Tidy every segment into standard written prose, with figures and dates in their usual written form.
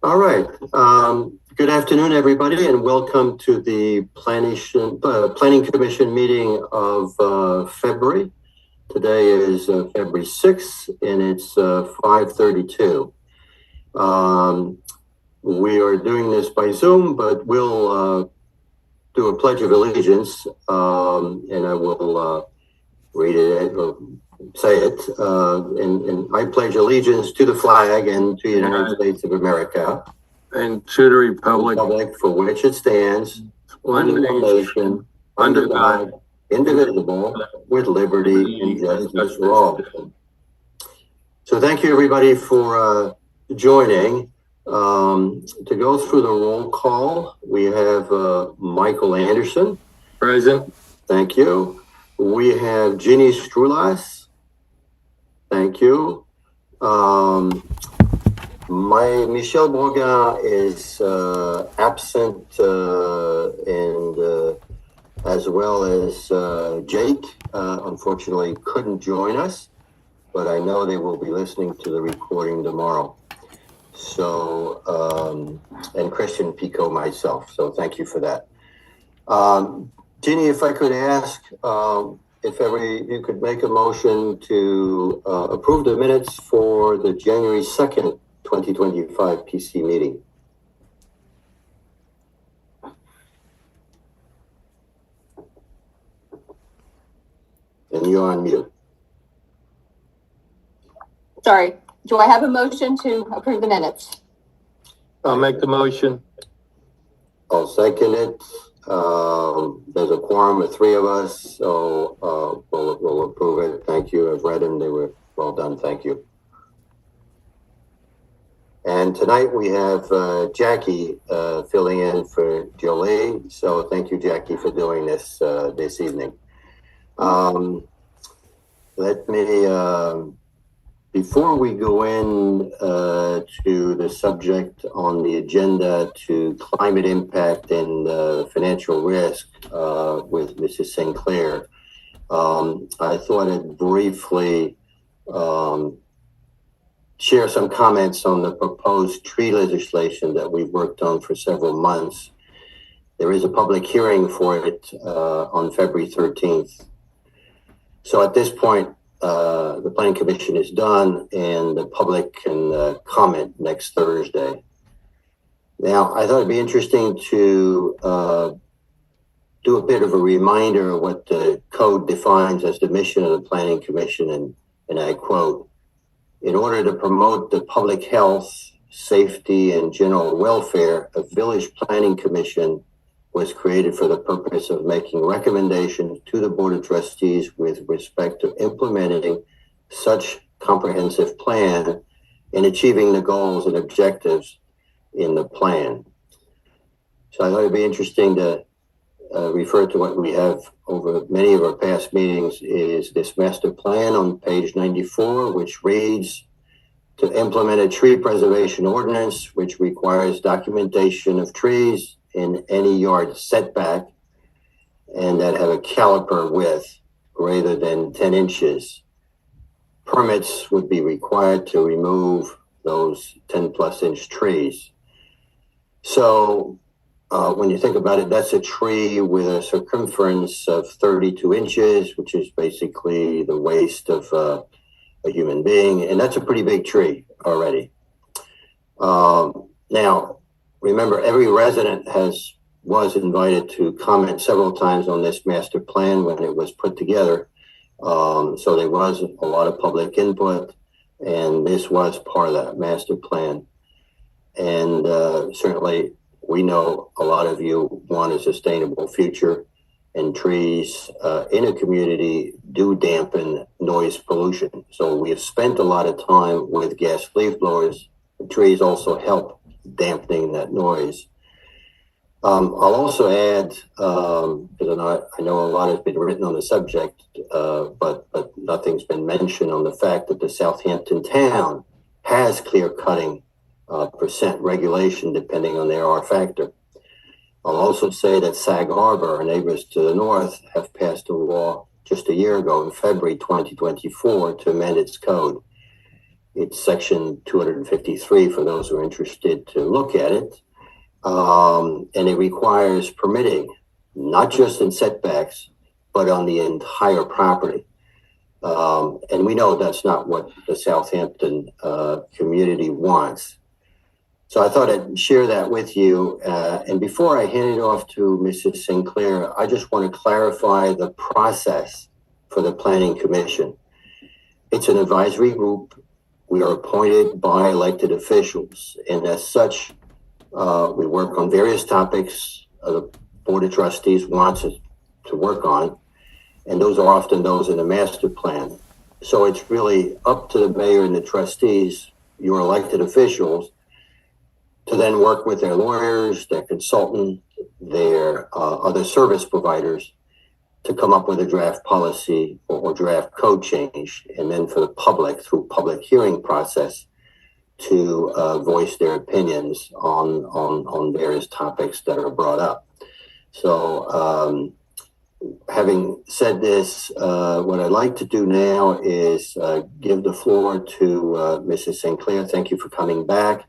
All right. Good afternoon, everybody, and welcome to the Planning Commission meeting of February. Today is February 6th, and it's 5:32. We are doing this by Zoom, but we'll do a Pledge of Allegiance, and I will read it or say it. And I pledge allegiance to the flag and to the United States of America and to the republic for which it stands, one nation, under God, indivisible, with liberty and justice for all. So thank you, everybody, for joining. To go through the roll call, we have Michael Anderson. Present. Thank you. We have Ginny Strulas. Thank you. Michel Bourgain is absent, and as well as Jake, unfortunately couldn't join us, but I know they will be listening to the recording tomorrow. So, and Christian Pico, myself. So thank you for that. Ginny, if I could ask, if you could make a motion to approve the minutes for the January 2nd, 2025 PC meeting. And you're on mute. Sorry. Do I have a motion to approve the minutes? I'll make the motion. I'll second it. There's a quorum of three of us, so we'll approve it. Thank you. I've read them. They were well done. Thank you. And tonight we have Jackie filling in for Jolie. So thank you, Jackie, for doing this this evening. Let me, before we go in to the subject on the agenda to climate impact and financial risk with Mrs. Sinclair, I thought I'd briefly share some comments on the proposed tree legislation that we've worked on for several months. There is a public hearing for it on February 13th. So at this point, the Planning Commission is done and the public can comment next Thursday. Now, I thought it'd be interesting to do a bit of a reminder of what the code defines as the mission of the Planning Commission, and I quote, "In order to promote the public health, safety, and general welfare, a village planning commission was created for the purpose of making recommendations to the Board of Trustees with respect to implementing such comprehensive plan and achieving the goals and objectives in the plan." So I thought it'd be interesting to refer to what we have over many of our past meetings is this master plan on page 94, which reads, "To implement a tree preservation ordinance, which requires documentation of trees in any yard setback and that have a caliper width greater than 10 inches. Permits would be required to remove those 10 plus inch trees." So when you think about it, that's a tree with a circumference of 32 inches, which is basically the waist of a human being. And that's a pretty big tree already. Now, remember, every resident was invited to comment several times on this master plan when it was put together. So there was a lot of public input, and this was part of that master plan. And certainly, we know a lot of you want a sustainable future, and trees in a community do dampen noise pollution. So we have spent a lot of time with gas leaf blowers. Trees also help dampening that noise. I'll also add, because I know a lot has been written on the subject, but nothing's been mentioned on the fact that the Southampton town has clear cutting percent regulation depending on their R factor. I'll also say that Sag Harbor, our neighbors to the north, have passed a law just a year ago in February 2024 to amend its code. It's section 253 for those who are interested to look at it. And it requires permitting, not just in setbacks, but on the entire property. And we know that's not what the Southampton community wants. So I thought I'd share that with you. And before I hand it off to Mrs. Sinclair, I just want to clarify the process for the Planning Commission. It's an advisory group. We are appointed by elected officials. And as such, we work on various topics the Board of Trustees wants us to work on. And those are often those in the master plan. So it's really up to the mayor and the trustees, your elected officials, to then work with their lawyers, their consultant, their other service providers to come up with a draft policy or draft code change, and then for the public, through public hearing process, to voice their opinions on various topics that are brought up. So having said this, what I'd like to do now is give the floor to Mrs. Sinclair. Thank you for coming back.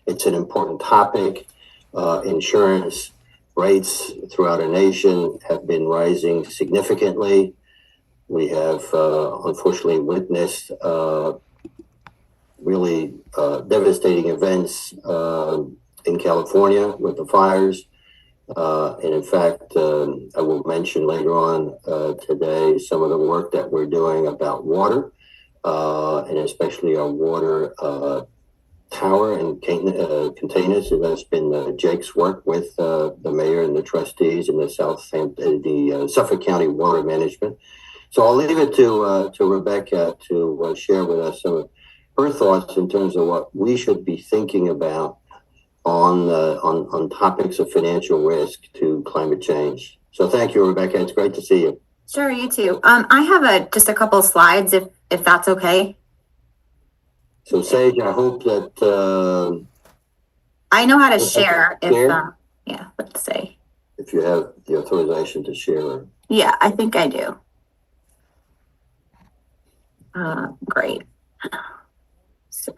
It's an important topic. Insurance rates throughout our nation have been rising significantly. We have unfortunately witnessed really devastating events in California with the fires. And in fact, I will mention later on today some of the work that we're doing about water, and especially our water tower and containers. And that's been Jake's work with the mayor and the trustees and the Suffolk County Water Management. So I'll leave it to Rebecca to share with us some of her thoughts in terms of what we should be thinking about on topics of financial risk to climate change. So thank you, Rebecca. It's great to see you. Sure, you too. I have just a couple of slides, if that's okay. So Sage, I hope that I know how to share. Yeah, let's see. If you have the authorization to share. Yeah, I think I do. Great. So,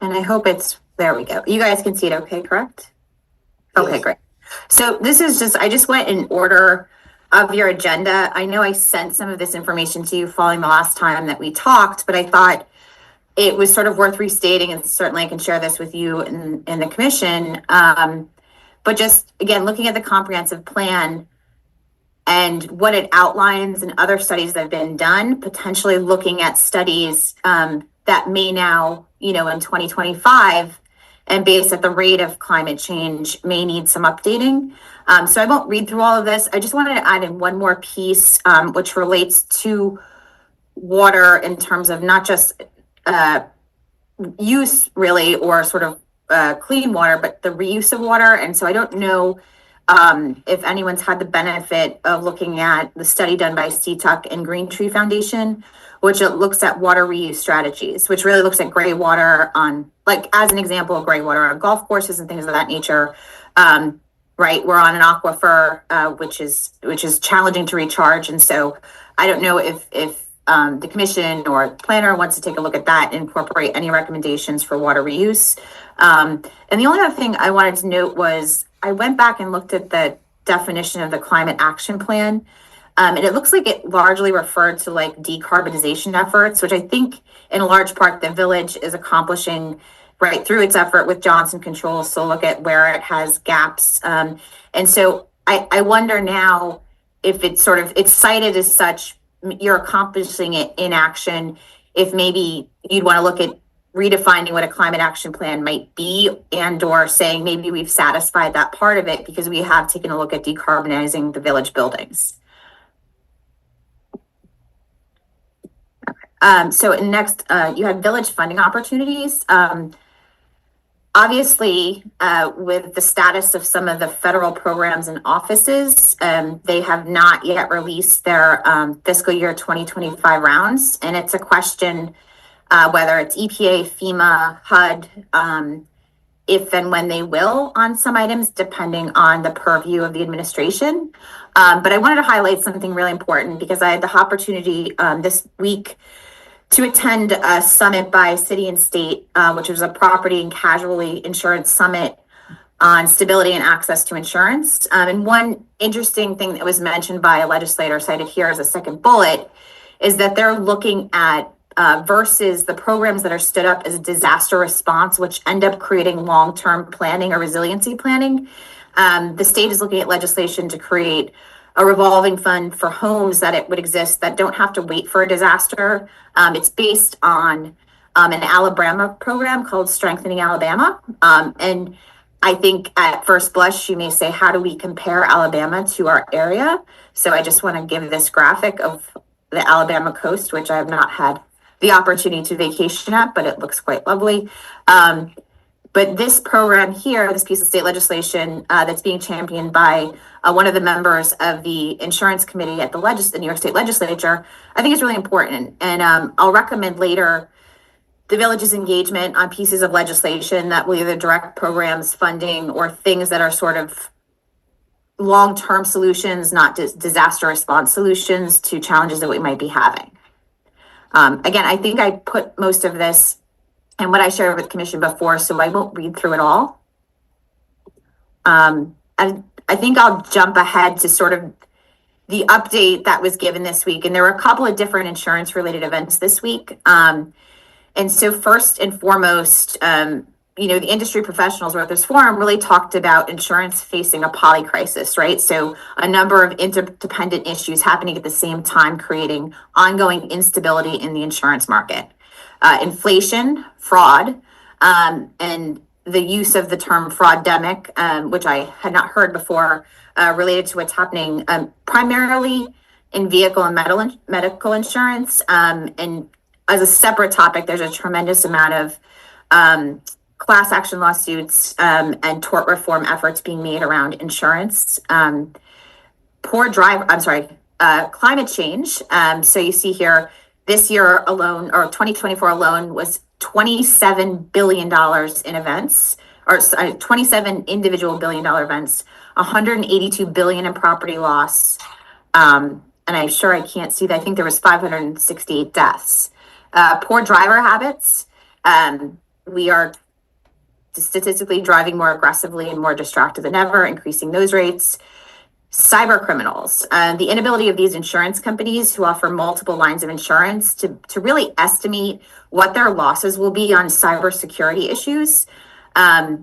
and I hope there we go. You guys can see it okay, correct? Okay, Yes. Great. So this is I just went in order of your agenda. I know I sent some of this information to you following the last time that we talked, but I thought it was sort of worth restating, and certainly I can share this with you and the commission. But just, again, looking at the comprehensive plan and what it outlines and other studies that have been done, potentially looking at studies that may now, in 2025, and based at the rate of climate change, may need some updating. So I won't read through all of this. I just wanted to add in one more piece, which relates to water in terms of not just use, really, or sort of clean water, but the reuse of water. And so I don't know if anyone's had the benefit of looking at the study done by CTUC and Green Tree Foundation, which it looks at water reuse strategies, which really looks at gray water on, like, as an example of gray water on golf courses and things of that nature. Right, we're on an aquifer, which is challenging to recharge, and so I don't know if the commission or planner wants to take a look at that and incorporate any recommendations for water reuse. And the only other thing I wanted to note was I went back and looked at the definition of the climate action plan. And it looks like it largely referred to like decarbonization efforts, which I think in a large part the village is accomplishing right through its effort with Johnson Controls to look at where it has gaps. And so I wonder now if it's cited as such, you're accomplishing it in action, if maybe you'd want to look at redefining what a climate action plan might be, and or saying maybe we've satisfied that part of it because we have taken a look at decarbonizing the village buildings. So next, you have village funding opportunities. Obviously, with the status of some of the federal programs and offices, they have not yet released their fiscal year 2025 rounds. And it's a question whether it's EPA, FEMA, HUD, if and when they will on some items, depending on the purview of the administration. But I wanted to highlight something really important because I had the opportunity this week to attend a summit by City and State, which was a property and casualty insurance summit on stability and access to insurance. And one interesting thing that was mentioned by a legislator cited here as a second bullet is that they're looking at versus the programs that are stood up as disaster response, which end up creating long-term planning or resiliency planning. The state is looking at legislation to create a revolving fund for homes that it would exist that don't have to wait for a disaster. It's based on an Alabama program called Strengthening Alabama. And I think at first blush, you may say, how do we compare Alabama to our area? So I just want to give this graphic of the Alabama coast, which I have not had the opportunity to vacation at, but it looks quite lovely. But this program here, this piece of state legislation that's being championed by one of the members of the insurance committee at the New York State Legislature, I think is really important. And I'll recommend later the village's engagement on pieces of legislation that will either direct programs, funding, or things that are sort of long-term solutions, not disaster response solutions to challenges that we might be having. Again, I think I put most of this and what I shared with the commission before, so I won't read through it all. And I think I'll jump ahead to sort of the update that was given this week. And there were a couple of different insurance related events this week. And so first and foremost, the industry professionals who were at this forum really talked about insurance facing a poly crisis, right? So a number of interdependent issues happening at the same time, creating ongoing instability in the insurance market. Inflation, fraud, and the use of the term fraudemic, which I had not heard before, related to what's happening primarily in vehicle and medical insurance. And as a separate topic, there's a tremendous amount of class action lawsuits and tort reform efforts being made around insurance. Climate change. So you see here, this year alone, or 2024 alone, was $27 billion in events, or 27 individual billion-dollar events, $182 billion in property loss. And I'm sure I can't see that. I think there was 568 deaths. Poor driver habits. We are statistically driving more aggressively and more distracted than ever, increasing those rates. Cyber criminals, the inability of these insurance companies who offer multiple lines of insurance to really estimate what their losses will be on cybersecurity issues. For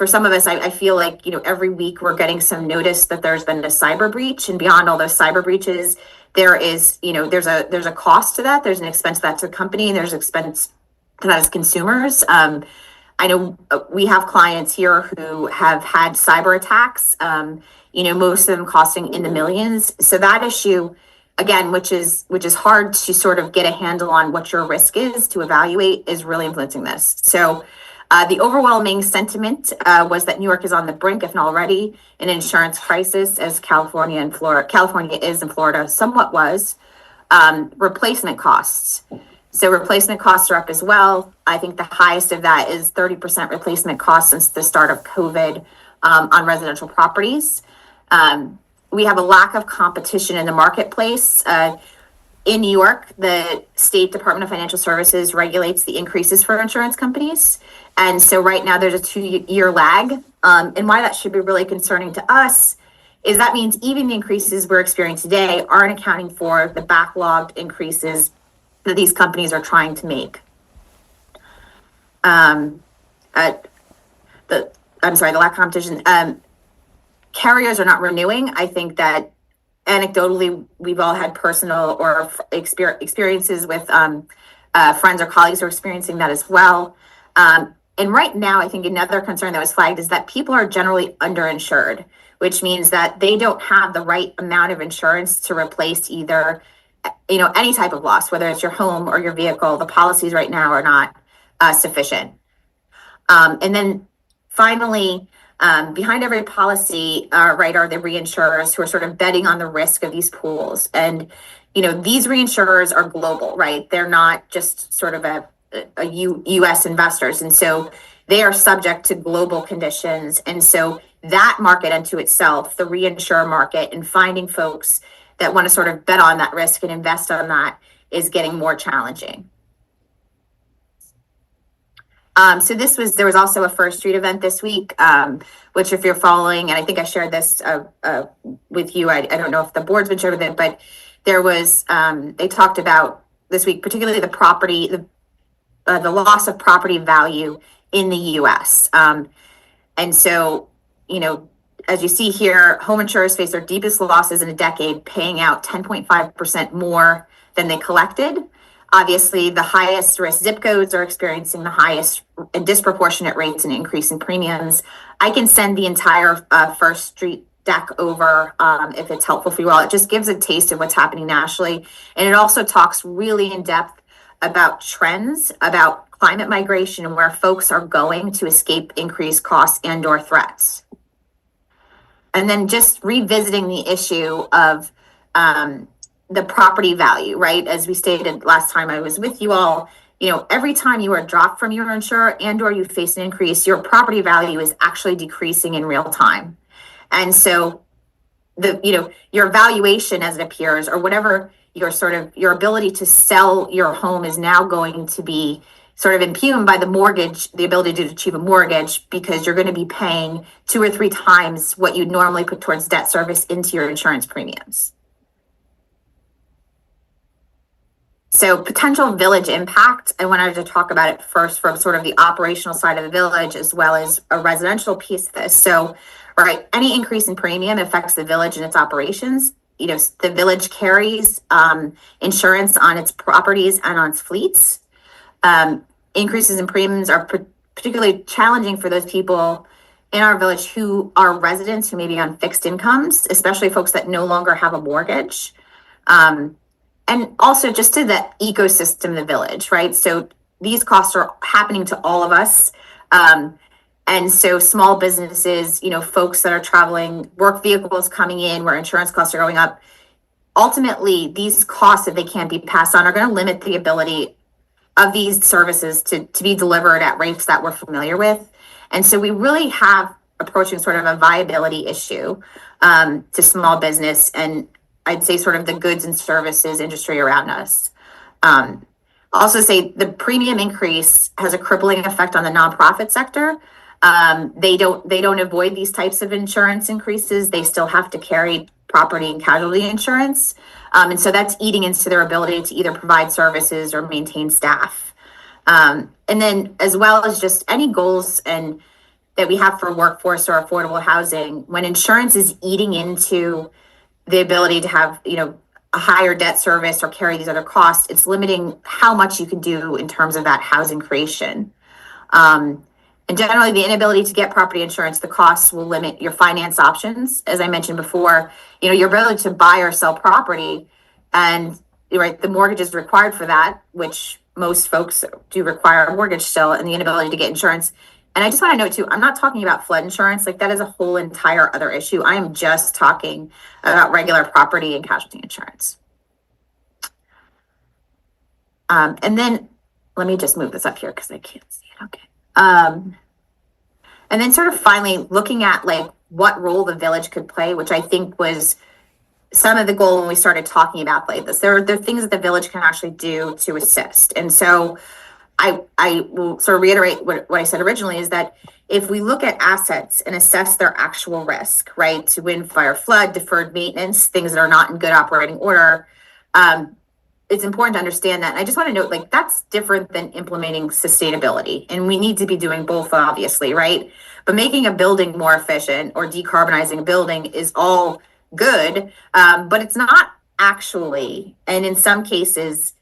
some of us, I feel like, every week we're getting some notice that there's been a cyber breach, and beyond all those cyber breaches, there is, there's a cost to that. There's an expense to that to the company, and there's expense to that as consumers. I know we have clients here who have had cyber attacks, most of them costing in the millions. So that issue, again, which is hard to sort of get a handle on what your risk is to evaluate, is really influencing this. So the overwhelming sentiment was that New York is on the brink, if not already, an insurance crisis, as California is and Florida somewhat was. Replacement costs. So replacement costs are up as well. I think the highest of that is 30% replacement costs since the start of COVID on residential properties. We have a lack of competition in the marketplace. In New York, the State Department of Financial Services regulates the increases for insurance companies. And so right now there's a 2-year lag. And why that should be really concerning to us is that means even the increases we're experiencing today aren't accounting for the backlogged increases that these companies are trying to make. The lack of competition. Carriers are not renewing. I think that anecdotally, we've all had personal or experiences with friends or colleagues who are experiencing that as well. And right now, I think another concern that was flagged is that people are generally underinsured, which means that they don't have the right amount of insurance to replace either any type of loss, whether it's your home or your vehicle. The policies right now are not sufficient. And then finally, behind every policy, are the reinsurers who are sort of betting on the risk of these pools. And, these reinsurers are global, right? They're not just sort of a U.S. investors. And so they are subject to global conditions. And so that market unto itself, the reinsurer market, and finding folks that want to sort of bet on that risk and invest on that, is getting more challenging. So there was also a First Street event this week, which if you're following, and I think I shared this with you, I don't know if the board's been shared with it, but there was, they talked about this week, particularly the property, the loss of property value in the US. And so, as you see here, home insurers face their deepest losses in a decade, paying out 10.5% more than they collected. Obviously, the highest risk zip codes are experiencing the highest and disproportionate rates and increase in premiums. I can send the entire First Street deck over if it's helpful for you all. It just gives a taste of what's happening nationally. And it also talks really in depth about trends, about climate migration and where folks are going to escape increased costs and or threats. And then just revisiting the issue of the property value, right? As we stated last time I was with you all, every time you are dropped from your insurer and or you face an increase, your property value is actually decreasing in real time. And so your valuation as it appears, or whatever your ability to sell your home is now going to be sort of impugned by the mortgage, the ability to achieve a mortgage, because you're going to be paying 2 or 3 times what you'd normally put towards debt service into your insurance premiums. So potential village impact, I wanted to talk about it first from sort of the operational side of the village as well as a residential piece of this. So, right, any increase in premium affects the village and its operations. The village carries insurance on its properties and on its fleets. Increases in premiums are particularly challenging for those people in our village who are residents who may be on fixed incomes, especially folks that no longer have a mortgage. And also just to the ecosystem of the village, right? So these costs are happening to all of us. And so small businesses, folks that are traveling, work vehicles coming in where insurance costs are going up. Ultimately, these costs, if they can't be passed on, are going to limit the ability of these services to be delivered at rates that we're familiar with. And so we really have approaching sort of a viability issue to small business and I'd say sort of the goods and services industry around us. Also say the premium increase has a crippling effect on the nonprofit sector. They don't avoid these types of insurance increases. They still have to carry property and casualty insurance. And so that's eating into their ability to either provide services or maintain staff. And then as well as just any goals and that we have for workforce or affordable housing, when insurance is eating into the ability to have, a higher debt service or carry these other costs, it's limiting how much you can do in terms of that housing creation. And generally the inability to get property insurance, the costs will limit your finance options. As I mentioned before, your ability to buy or sell property, and right, the mortgage is required for that, which most folks do require a mortgage still, and the inability to get insurance. And I just want to note too, I'm not talking about flood insurance, like that is a whole entire other issue. I am just talking about regular property and casualty insurance. And then let me just move this up here because I can't see it. Okay. And then sort of finally looking at like what role the village could play, which I think was some of the goal when we started talking about like this. There are things that the village can actually do to assist. And so I will sort of reiterate what I said originally is that if we look at assets and assess their actual risk, right, to wind, fire, flood, deferred maintenance, things that are not in good operating order, it's important to understand that. And I just want to note, like, that's different than implementing sustainability. And we need to be doing both, obviously, right? But making a building more efficient or decarbonizing a building is all good, but it's not actually, and in some cases,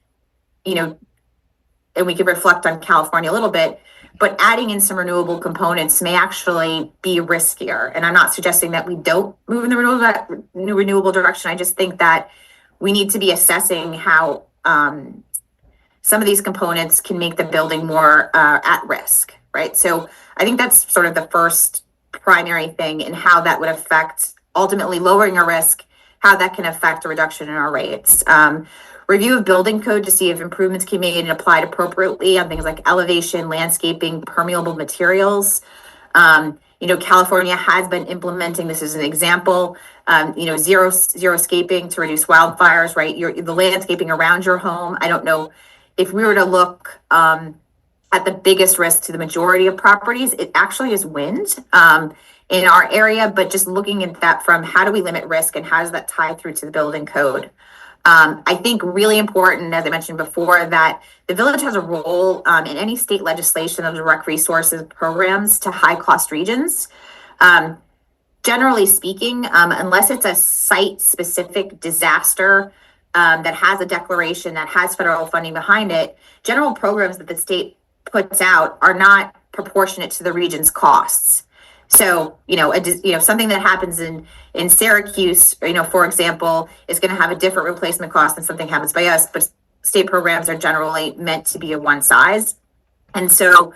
and we could reflect on California a little bit, but adding in some renewable components may actually be riskier. And I'm not suggesting that we don't move in the renewable direction. I just think that we need to be assessing how some of these components can make the building more at risk, right? So I think that's sort of the first primary thing in how that would affect ultimately lowering our risk, how that can affect a reduction in our rates. Review of building code to see if improvements can be made and applied appropriately on things like elevation, landscaping, permeable materials. California has been implementing, this is an example, zero scaping to reduce wildfires, right? The landscaping around your home. I don't know if we were to look at the biggest risk to the majority of properties, it actually is wind in our area, but just looking at that from how do we limit risk and how does that tie through to the building code? I think really important, as I mentioned before, that the village has a role in any state legislation of direct resources programs to high cost regions. Generally speaking, unless it's a site specific disaster that has a declaration that has federal funding behind it, general programs that the state puts out are not proportionate to the region's costs. So, something that happens in Syracuse, for example, is going to have a different replacement cost than something happens by us, but state programs are generally meant to be a one size. And so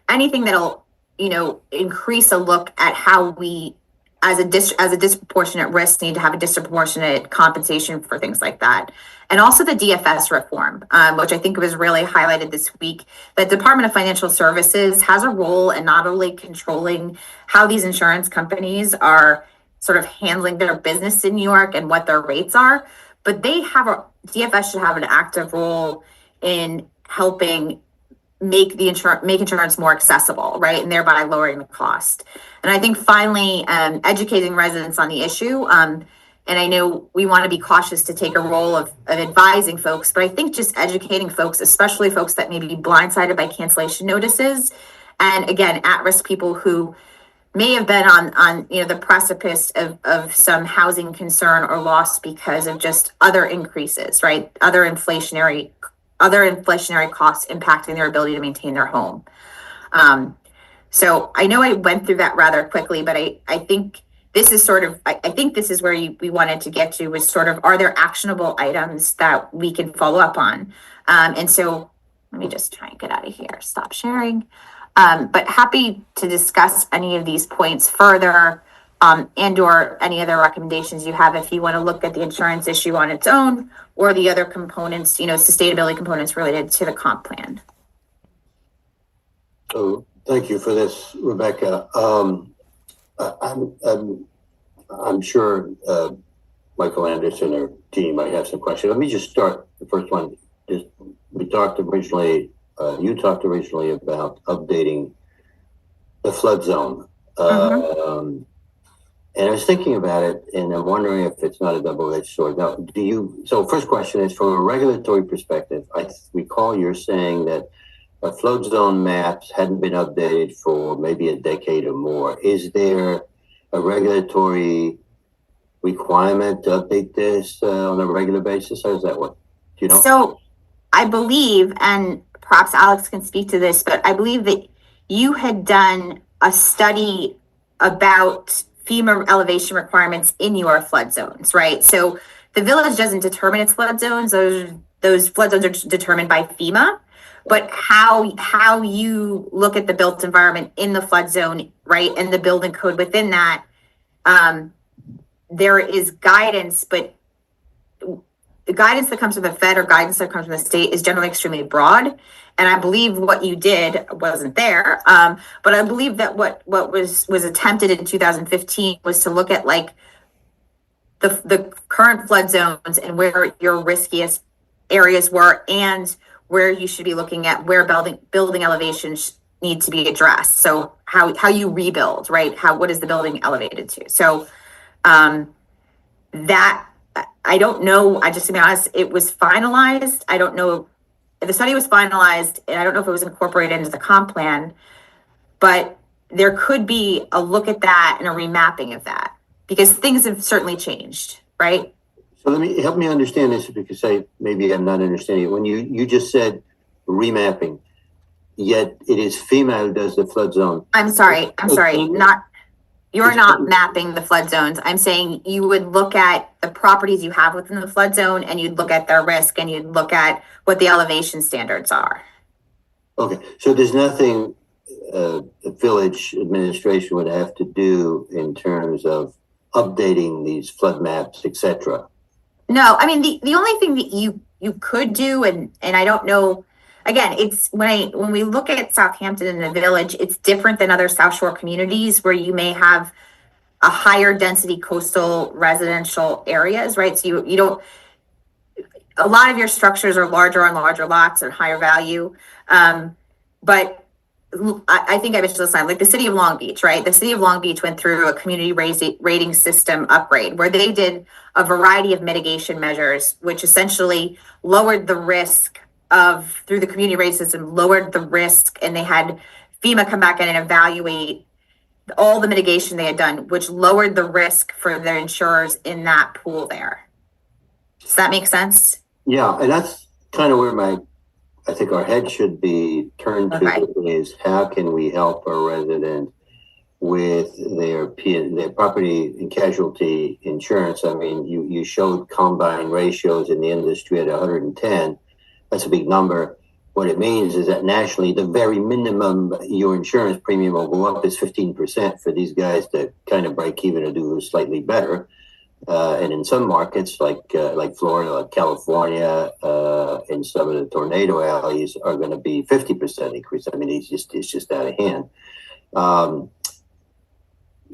anything that'll, increase a look at how we, as a disproportionate risk, need to have a disproportionate compensation for things like that. And also the DFS reform, which I think was really highlighted this week. The Department of Financial Services has a role in not only controlling how these insurance companies are sort of handling their business in New York and what their rates are, but DFS should have an active role in helping make insurance more accessible, right? And thereby lowering the cost. And I think finally, educating residents on the issue. And I know we want to be cautious to take a role of advising folks, but I think just educating folks, especially folks that may be blindsided by cancellation notices. And again, at-risk people who may have been on the precipice of some housing concern or loss because of just other increases, right? Other inflationary costs impacting their ability to maintain their home. So I know I went through that rather quickly, but I think this is this is where we wanted to get to, was sort of, are there actionable items that we can follow up on? And so let me just try and get out of here, stop sharing. But happy to discuss any of these points further, and or any other recommendations you have if you want to look at the insurance issue on its own or the other components, sustainability components related to the comp plan. So thank you for this, Rebecca. I'm sure Michael Anderson or Jeannie might have some questions. Let me just start. The first one is, you talked originally about updating the flood zone. And I was thinking about it, and I'm wondering if it's not a double-edged sword. Now, so first question is, from a regulatory perspective, I recall you're saying that flood zone maps hadn't been updated for maybe a decade or more. Is there a regulatory requirement to update this on a regular basis? How does that work? Do you know? So I believe, and perhaps Alex can speak to this, but I believe that you had done a study about FEMA elevation requirements in your flood zones, right? So the village doesn't determine its flood zones. Those flood zones are determined by FEMA, but how you look at the built environment in the flood zone, right, and the building code within that, there is guidance, but the guidance that comes from the Fed or guidance that comes from the state is generally extremely broad. And I believe what you did wasn't there. But I believe that what was attempted in 2015 was to look at like the current flood zones and where your riskiest areas were, and where you should be looking at where building elevations need to be addressed. So how you rebuild, right? What is the building elevated to? So that, I don't know. Just to be honest, it was finalized. I don't know if the study was finalized, and I don't know if it was incorporated into the comp plan, but there could be a look at that and a remapping of that, because things have certainly changed, right? So help me understand this, because maybe I'm not understanding it. When you just said remapping, yet it is FEMA who does the flood zone. I'm sorry. You're not mapping the flood zones. I'm saying you would look at the properties you have within the flood zone, and you'd look at their risk, and you'd look at what the elevation standards are. Okay, so there's nothing the village administration would have to do in terms of updating these flood maps, etc. No, I mean, the only thing that you could do, and I don't know, again, it's when we look at Southampton and the village, it's different than other South Shore communities where you may have a higher density coastal residential areas, right? So you don't, a lot of your structures are larger on larger lots and higher value. But I think I mentioned this time, like the city of Long Beach, right? The city of Long Beach went through a community rating system upgrade where they did a variety of mitigation measures, which essentially lowered the risk through the community rating system, lowered the risk, and they had FEMA come back in and evaluate all the mitigation they had done, which lowered the risk for their insurers in that pool there. Does that make sense? Yeah, and that's kind of where I think our head should be turned to is how can we help a resident with their property and casualty insurance? I mean, you showed combined ratios in the industry at 110. That's a big number. What it means is that nationally, the very minimum your insurance premium will go up is 15% for these guys to kind of break even or do slightly better. And in some markets like Florida, like California, and some of the tornado alleys are going to be 50% increase. I mean, it's just out of hand.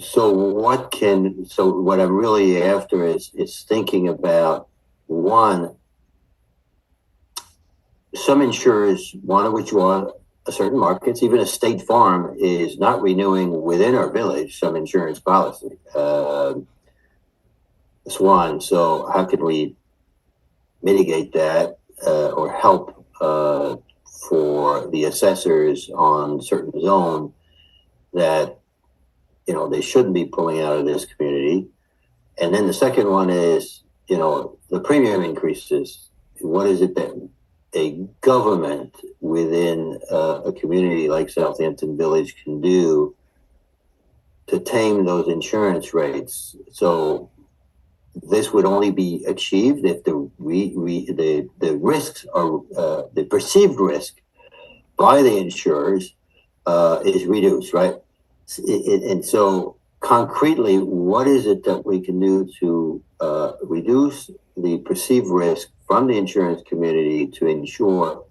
So what I'm really after is thinking about one. Some insurers want to withdraw certain markets. Even a State Farm is not renewing within our village some insurance policy. That's one. So how can we mitigate that or help for the assessors on certain zone that they shouldn't be pulling out of this community? And then the second one is the premium increases. What is it that a government within a community like Southampton Village can do to tame those insurance rates? So this would only be achieved if the risks are the perceived risk by the insurers is reduced, right? And so concretely, what is it that we can do to reduce the perceived risk from the insurance community to ensure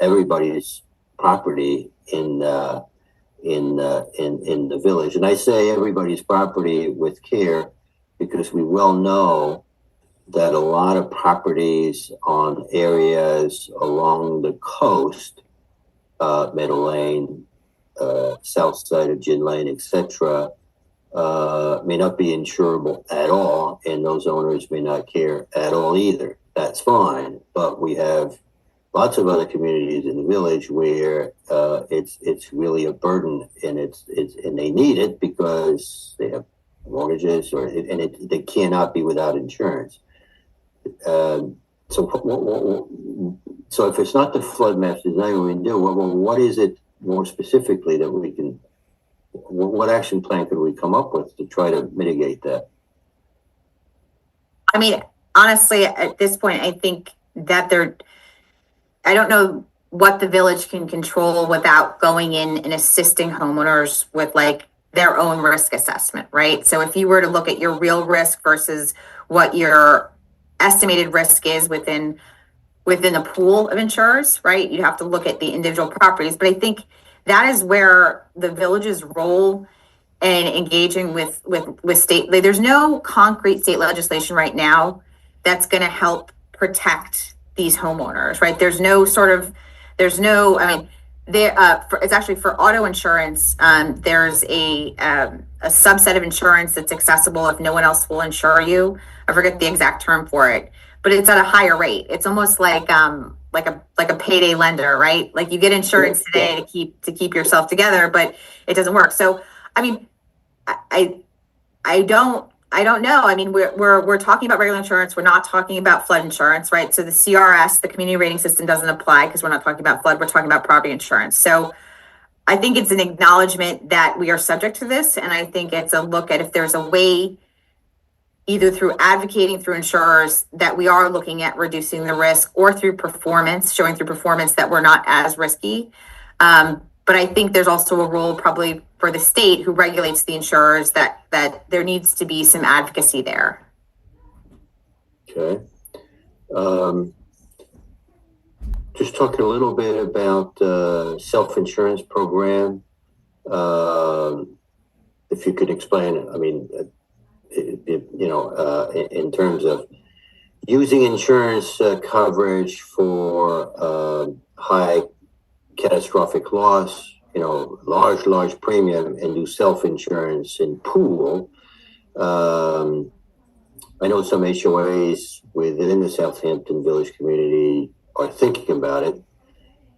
everybody's property in the village? And I say everybody's property with care because we well know that a lot of properties on areas along the coast, Meadow Lane, south side of Gin Lane, etc., may not be insurable at all, and those owners may not care at all either. That's fine, but we have lots of other communities in the village where it's really a burden, and and they need it because they have mortgages, they cannot be without insurance. So if it's not the flood maps, there's nothing we can do. What is it more specifically that we can? What action plan could we come up with to try to mitigate that? I mean, honestly, at this point, I think that I don't know what the village can control without going in and assisting homeowners with like their own risk assessment, right? So if you were to look at your real risk versus what your estimated risk is within the pool of insurers, right? You'd have to look at the individual properties. But I think that is where the village's role in engaging with state, there's no concrete state legislation right now that's going to help protect these homeowners, right? It's actually for auto insurance. There's a subset of insurance that's accessible if no one else will insure you. I forget the exact term for it, but it's at a higher rate. It's almost like a payday lender, right? Like you get insurance today to keep yourself together, but it doesn't work. So, I mean, I don't know. I mean, we're talking about regular insurance. We're not talking about flood insurance, right? So the CRS, the community rating system, doesn't apply because we're not talking about flood. We're talking about property insurance. So I think it's an acknowledgement that we are subject to this. And I think it's a look at if there's a way, either through advocating through insurers, that we are looking at reducing the risk, or through performance, showing through performance that we're not as risky. But I think there's also a role probably for the state who regulates the insurers that there needs to be some advocacy there. Okay. just talk a little bit about self-insurance program. If you could explain it, I mean, in terms of using insurance coverage for high catastrophic loss, large premium, and do self-insurance in pool. I know some HOAs within the Southampton Village community are thinking about it,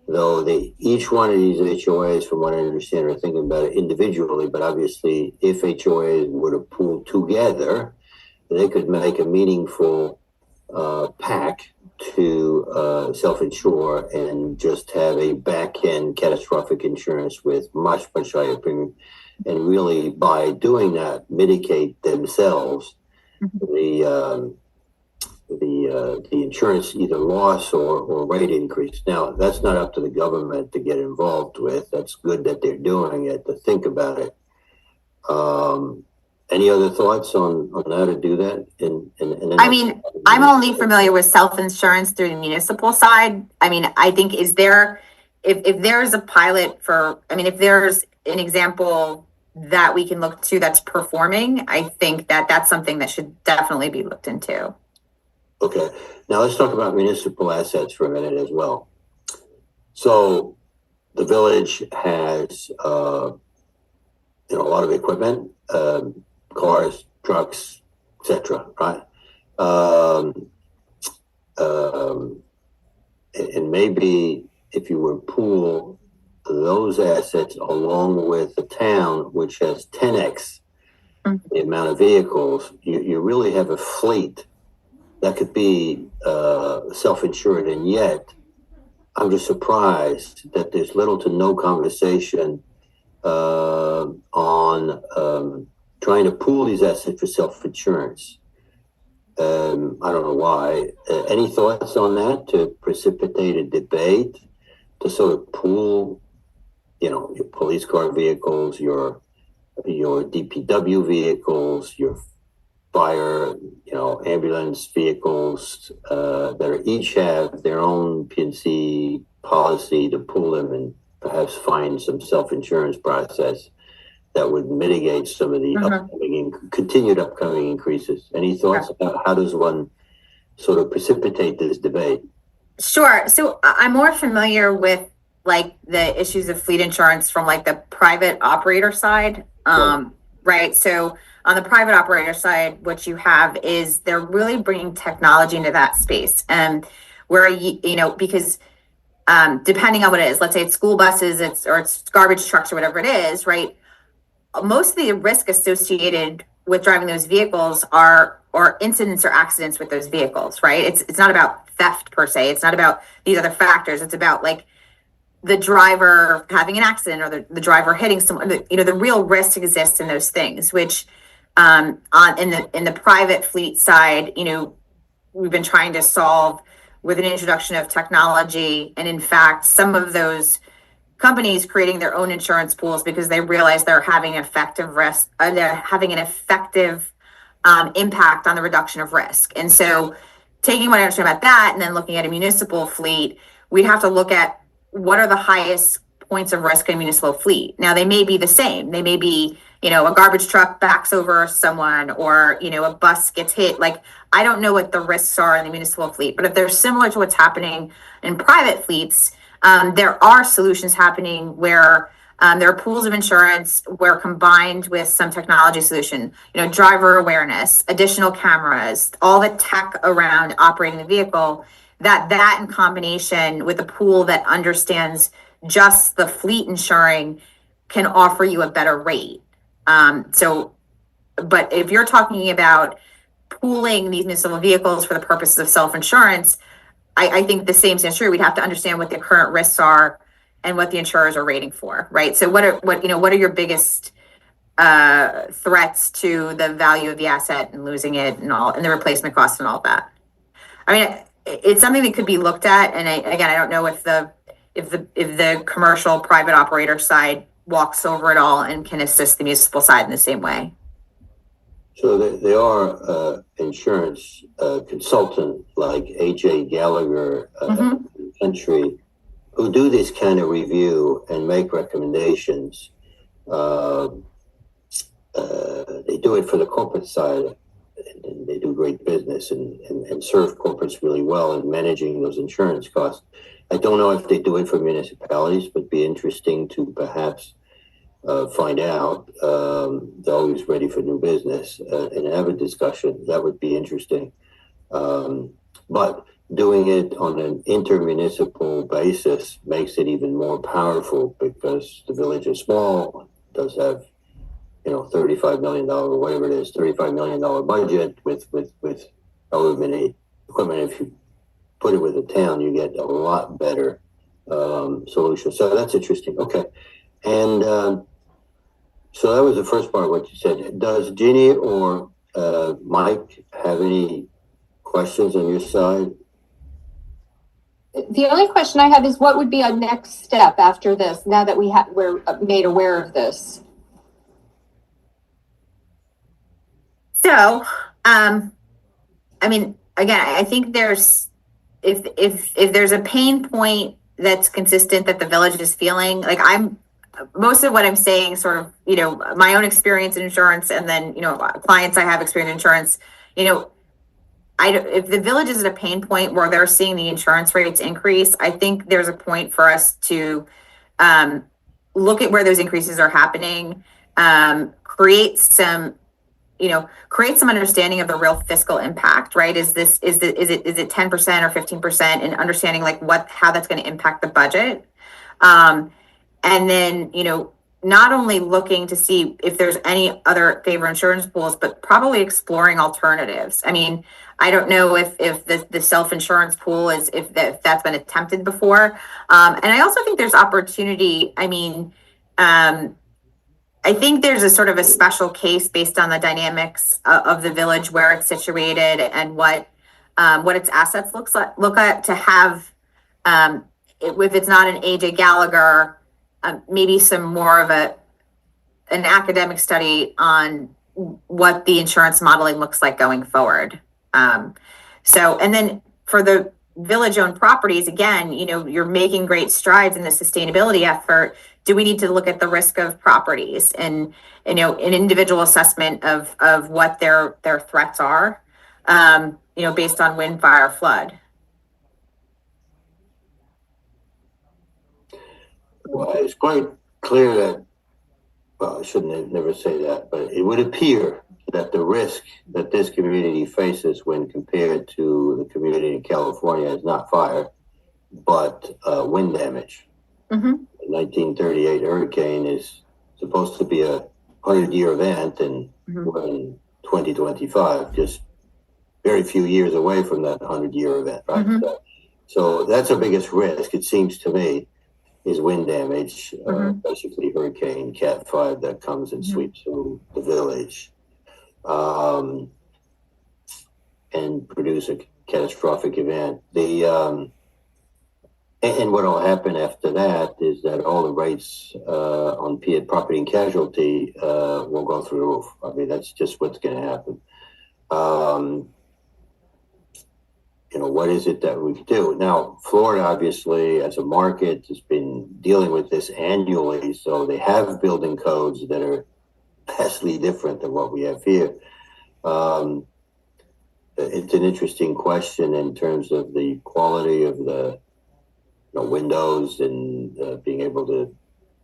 though each one of these HOAs, from what I understand, are thinking about it individually. But obviously, if HOAs were to pool together, they could make a meaningful pack to self-insure and just have a back-end catastrophic insurance with much higher premium, and really by doing that mitigate themselves the insurance either loss or rate increase. Now, that's not up to the government to get involved with. That's good that they're doing it, to think about it. Any other thoughts on how to do that? I mean, I'm only familiar with self-insurance through the municipal side. I mean, I think if there's a pilot if there's an example that we can look to that's performing, I think that's something that should definitely be looked into. Okay, now let's talk about municipal assets for a minute as well. So the village has a lot of equipment, cars, trucks, etc. Right? And maybe if you were to pool those assets along with the town, which has 10x the amount of vehicles, you really have a fleet that could be self-insured. And yet, I'm just surprised that there's little to no conversation on trying to pool these assets for self-insurance. I don't know why. Any thoughts on that to precipitate a debate to sort of pool, your police car vehicles, your DPW vehicles, your fire, ambulance vehicles that each have their own P&C policy, to pool them and perhaps find some self-insurance process that would mitigate some of the continued upcoming increases. Any thoughts about how does one sort of precipitate this debate? Sure. So I'm more familiar with the issues of fleet insurance from the private operator side. Right. So on the private operator side, what you have is they're really bringing technology into that space. And where, because depending on what it is, let's say it's school buses, it's garbage trucks or whatever it is, right? Most of the risk associated with driving those vehicles or incidents or accidents with those vehicles, right? It's not about theft per se. It's not about these other factors. It's about the driver having an accident or the driver hitting someone. The real risk exists in those things, which in the private fleet side, we've been trying to solve with an introduction of technology. And in fact, some of those companies creating their own insurance pools because they realize they're having an effective impact on the reduction of risk. And so taking what I understand about that and then looking at a municipal fleet, we'd have to look at what are the highest points of risk in a municipal fleet. Now, they may be the same. They may be, a garbage truck backs over someone or, a bus gets hit. I don't know what the risks are in the municipal fleet, but if they're similar to what's happening in private fleets, there are solutions happening where there are pools of insurance where combined with some technology solution, driver awareness, additional cameras, all the tech around operating the vehicle, that in combination with a pool that understands just the fleet insuring can offer you a better rate. But if you're talking about pooling these municipal vehicles for the purposes of self-insurance, I think the same stands true. We'd have to understand what the current risks are and what the insurers are rating for, right? So what are your biggest threats to the value of the asset and losing it and the replacement costs and all that? I mean, it's something that could be looked at. And I don't know if the commercial private operator side walks over it all and can assist the municipal side in the same way. So there are insurance consultant like AJ Gallagher country who do this kind of review and make recommendations. They do it for the corporate side, and they do great business and serve corporates really well in managing those insurance costs. I don't know if they do it for municipalities, but it'd be interesting to perhaps find out. They're always ready for new business and have a discussion. That would be interesting. But doing it on an intermunicipal basis makes it even more powerful because the village is small, does have, $35 million or whatever it is, $35 million budget with however many equipment. If you put it with a town, you get a lot better solution. So that's interesting. Okay. And so that was the first part of what you said. Does Ginny or Mike have any questions on your side? The only question I have is what would be our next step after this, now that we're made aware of this? So, I mean, again, I think there's, if there's a pain point that's consistent that the village is feeling, like most of what I'm saying sort of, my own experience in insurance and then, clients I have experience in insurance, if the village is at a pain point where they're seeing the insurance rates increase, I think there's a point for us to look at where those increases are happening, create some understanding of the real fiscal impact, right? Is it 10% or 15%, and understanding how that's going to impact the budget. And then, not only looking to see if there's any other favor insurance pools, but probably exploring alternatives. I mean, I don't know if the self-insurance pool if that's been attempted before. And I also think there's opportunity. I mean, I think there's a sort of a special case based on the dynamics of the village, where it's situated and what its assets look at to have, if it's not an AJ Gallagher, maybe some more of an academic study on what the insurance modeling looks like going forward. And then for the village-owned properties, again, you're making great strides in the sustainability effort. Do we need to look at the risk of properties and, an individual assessment of what their threats are, based on wind, fire, flood? Well, it's quite clear that, well, I shouldn't never say that, but it would appear that the risk that this community faces when compared to the community in California is not fire, but wind damage. Mm-hmm. The 1938 hurricane is supposed to be a 100-year event, and we're in 2025, just very few years away from that 100-year event, right? Mm-hmm. So that's our biggest risk, it seems to me, is wind damage, basically Hurricane Cat 5 that comes and sweeps through the village and produce a catastrophic event. And what will happen after that is that all the rates on property and casualty will go through the roof. I mean, that's just what's going to happen. What is it that we can do? Now, Florida, obviously, as a market, has been dealing with this annually, so they have building codes that are vastly different than what we have here. It's an interesting question in terms of the quality of the windows and being able to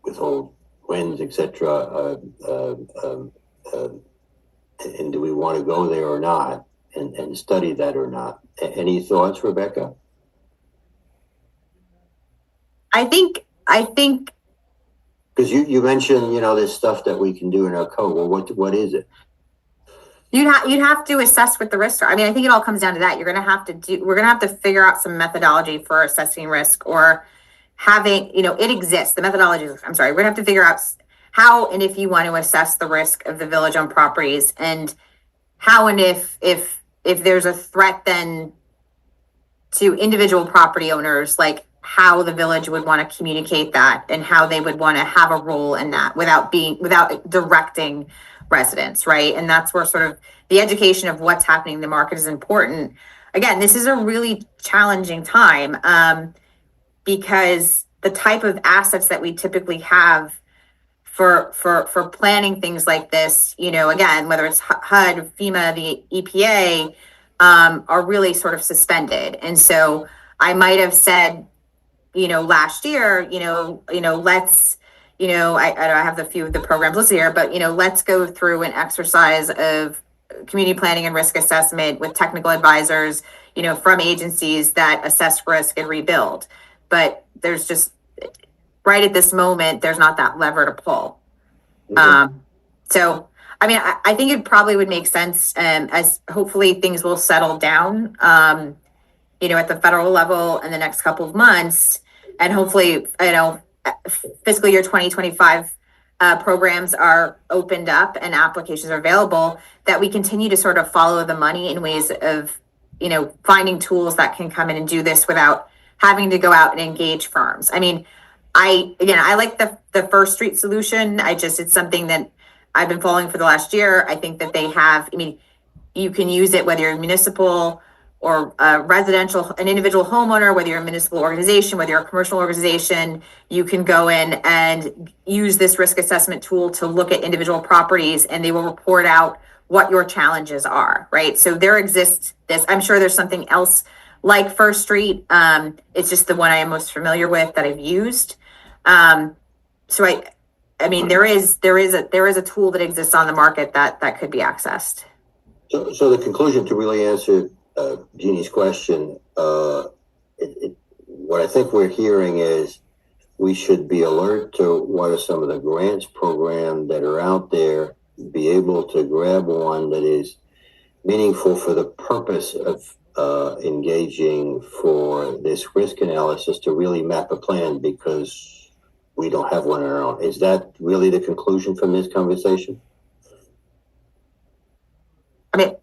withhold winds, etc. And do we want to go there or not, and study that or not? Any thoughts, Rebecca? I think because you mentioned there's stuff that we can do in our code. Well, what is it? you'd have to assess what the risks are. I mean, I think it all comes down to that. We're gonna have to figure out some methodology for assessing risk, or having, it exists. The methodology, I'm sorry, we're gonna have to figure out how and if you want to assess the risk of the village-owned properties, and how and if there's a threat then to individual property owners, like how the village would want to communicate that and how they would want to have a role in that without directing residents, right? And that's where sort of the education of what's happening in the market is important. Again, this is a really challenging time. because the type of assets that we typically have for planning things like this, again, whether it's HUD, FEMA, the EPA, are really sort of suspended. And so I might have said, last year, let's, I have a few of the programs listed here, but, let's go through an exercise of community planning and risk assessment with technical advisors, from agencies that assess risk and rebuild. But there's just, right at this moment, there's not that lever to pull. So, I mean, I think it probably would make sense, as hopefully things will settle down, at the federal level in the next couple of months, and hopefully, fiscal year 2025 programs are opened up and applications are available, that we continue to sort of follow the money in ways of, finding tools that can come in and do this without having to go out and engage firms. I mean, I like the First Street solution. It's something that I've been following for the last year. I think that they have, you can use it whether you're municipal or residential, an individual homeowner, whether you're a municipal organization, whether you're a commercial organization, you can go in and use this risk assessment tool to look at individual properties, and they will report out what your challenges are, right? So there exists this, I'm sure there's something else like First Street. It's just the one I am most familiar with that I've used. So I mean, there is a tool that exists on the market that could be accessed. So the conclusion, to really answer Jeannie's question, what I think we're hearing is we should be alert to what are some of the grants program that are out there, be able to grab one that is meaningful for the purpose of engaging for this risk analysis to really map a plan, because we don't have one on our own. Is that really the conclusion from this conversation? I mean,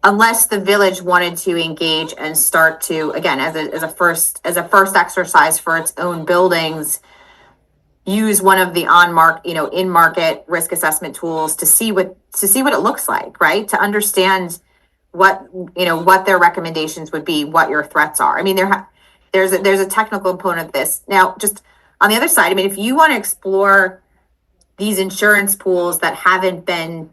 unless the village wanted to engage and start to, again, as a first exercise for its own buildings, use one of the in market risk assessment tools to see what it looks like, right? To understand what their recommendations would be, what your threats are. I mean, there's a technical component of this. Now, just on the other side, I mean, if you want to explore these insurance pools that haven't been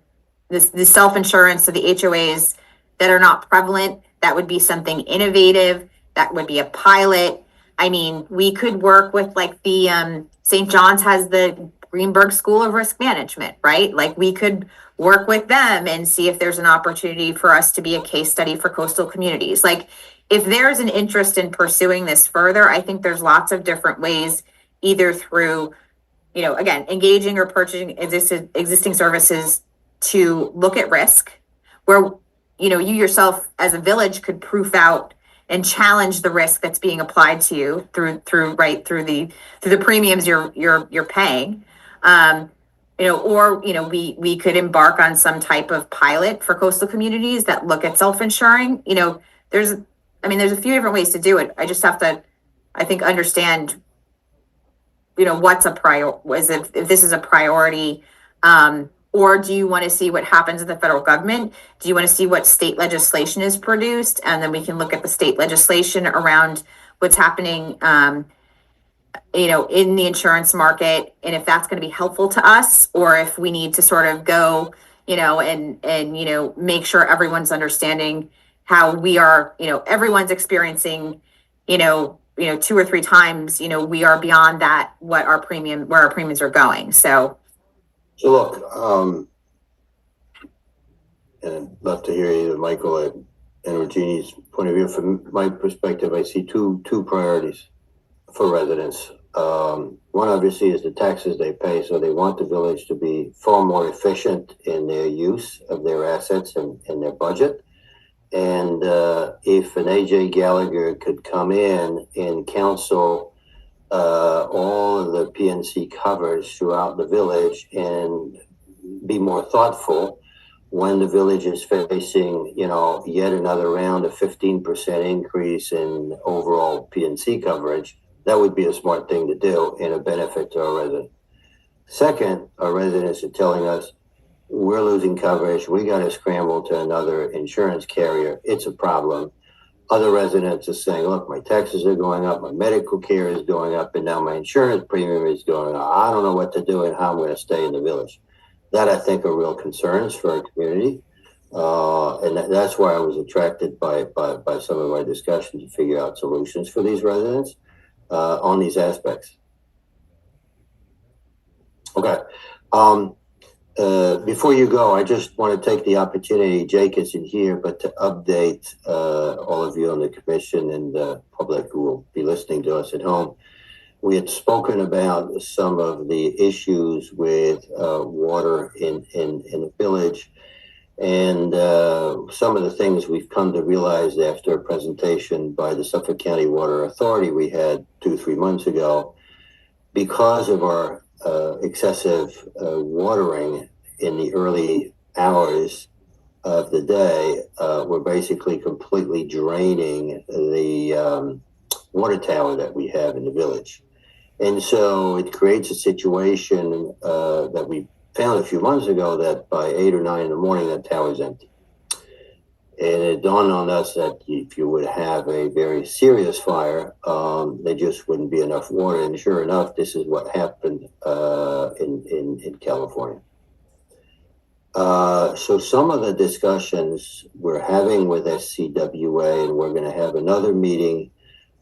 the self-insurance of the HOAs that are not prevalent, that would be something innovative. That would be a pilot. I mean, we could work with like the St. John's has the Greenberg School of Risk Management, right? Like we could work with them and see if there's an opportunity for us to be a case study for coastal communities. Like if there's an interest in pursuing this further, I think there's lots of different ways, either through, again, engaging or purchasing existing services to look at risk, where, you yourself as a village could proof out and challenge the risk that's being applied to you through the premiums you're paying. We could embark on some type of pilot for coastal communities that look at self-insuring. There's a few different ways to do it. I just have to, I think, understand, what's if this is a priority, or do you want to see what happens in the federal government? Do you want to see what state legislation is produced? And then we can look at the state legislation around what's happening, in the insurance market, and if that's going to be helpful to us, or if we need to sort of go, and make sure everyone's understanding how we are, everyone's experiencing, 2 or 3 times, we are beyond that, where our premiums are going. So look, and I'd love to hear either Michael and Regina's point of view. From my perspective, I see two priorities for residents. One obviously is the taxes they pay, so they want the village to be far more efficient in their use of their assets and their budget. And if an AJ Gallagher could come in and counsel all of the PNC coverage throughout the village and be more thoughtful when the village is facing, yet another round of 15% increase in overall PNC coverage, that would be a smart thing to do and a benefit to our residents. Second, our residents are telling us we're losing coverage. We got to scramble to another insurance carrier. It's a problem. other residents are saying, look, my taxes are going up, my medical care is going up, and now my insurance premium is going up. I don't know what to do and how I'm going to stay in the village. That, I think, are real concerns for our community. And that's why I was attracted by some of our discussion to figure out solutions for these residents on these aspects. Okay. Before you go, I just want to take the opportunity, Jake isn't here, but to update all of you on the commission and the public who will be listening to us at home. We had spoken about some of the issues with water in the village, and some of the things we've come to realize after a presentation by the Suffolk County Water Authority we had 2-3 months ago. Because of our excessive watering in the early hours of the day, we're basically completely draining the water tower that we have in the village. And so it creates a situation that we found a few months ago that by 8 or 9 in the morning, that tower is empty. And it dawned on us that if you would have a very serious fire, there just wouldn't be enough water. And sure enough, this is what happened in California. So some of the discussions we're having with SCWA, and we're going to have another meeting,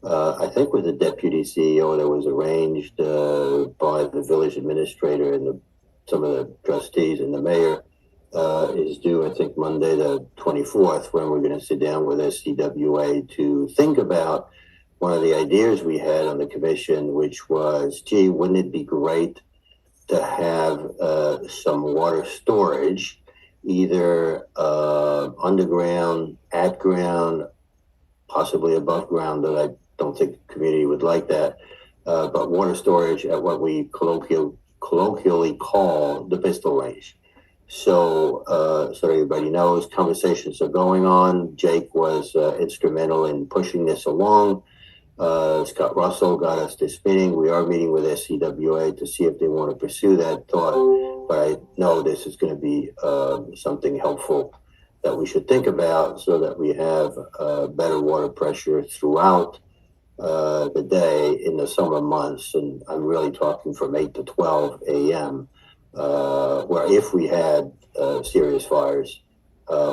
I think with the deputy CEO that was arranged by the village administrator and some of the trustees and the mayor, is due, I think, Monday the 24th, when we're going to sit down with SCWA to think about one of the ideas we had on the commission, which was, gee, wouldn't it be great to have some water storage, either underground, at ground, possibly above ground, but I don't think the community would like that, but water storage at what we colloquially call the pistol range. So everybody knows, conversations are going on. Jake was instrumental in pushing this along. Scott Russell got us to spinning. We are meeting with SCWA to see if they want to pursue that thought. But I know this is going to be something helpful that we should think about, so that we have better water pressure throughout the day in the summer months. And I'm really talking from 8 to 12 a.m. Where if we had serious fires,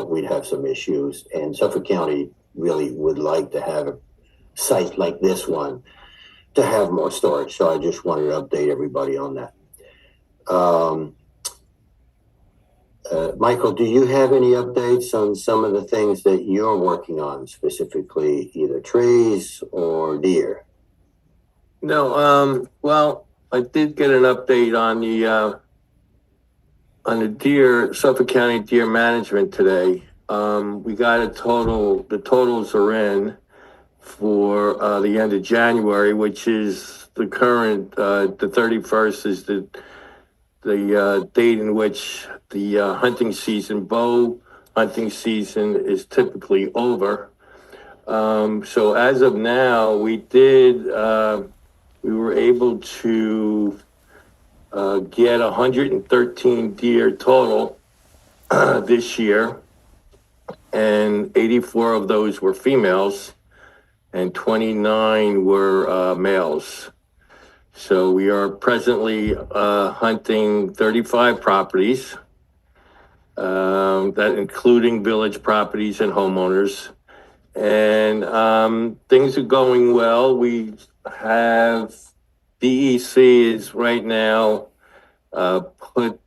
we'd have some issues. And Suffolk County really would like to have a site like this one to have more storage. So I just wanted to update everybody on that. Michael, do you have any updates on some of the things that you're working on, specifically either trees or deer? No, well, I did get an update on the deer, Suffolk County deer management today. We got the totals are in for the end of January, which is the current, the 31st is the date in which the hunting season, bow hunting season, is typically over. So as of now, we were able to get 113 deer total this year, and 84 of those were females and 29 were males. So we are presently hunting 35 properties, that including village properties and homeowners. And things are going well. We have DEC is right now put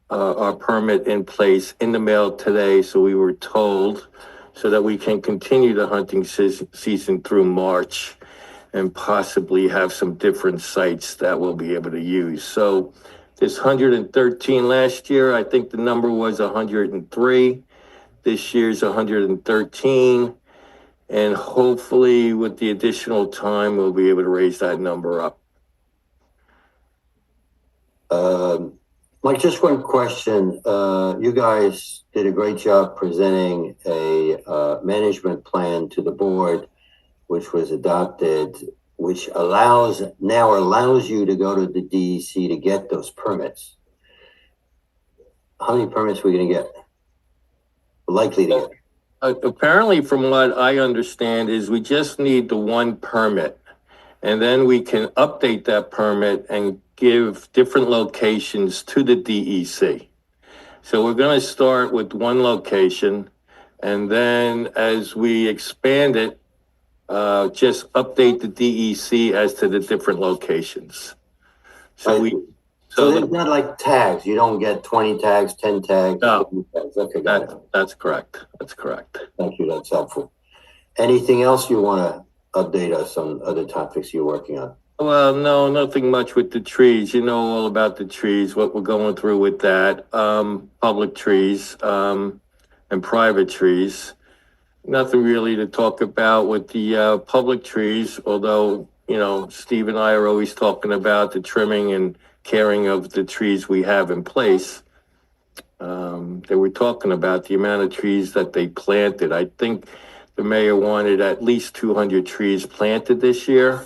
our permit in place in the mail today, so we were told, so that we can continue the hunting season through March and possibly have some different sites that we'll be able to use. So this 113 last year, I think the number was 103. This year's 113. And hopefully with the additional time, we'll be able to raise that number up. Mike, just one question. You guys did a great job presenting a management plan to the board, which was adopted, which now allows you to go to the DEC to get those permits. How many permits are we going to get? Likely to get? Apparently, from what I understand, is we just need the one permit. And then we can update that permit and give different locations to the DEC. So we're going to start with one location, and then as we expand it, just update the DEC as to the different locations. So So there's not like tags. You don't get 20 tags, 10 tags. No. 50 tags. Okay, got it. That's correct. That's correct. Thank you. That's helpful. Anything else you want to update us on other topics you're working on? Well, no, nothing much with the trees. You know all about the trees, what we're going through with that. Public trees, and private trees. Nothing really to talk about with the public trees, although, you know, Steve and I are always talking about the trimming and caring of the trees we have in place. They were talking about the amount of trees that they planted. I think the mayor wanted at least 200 trees planted this year.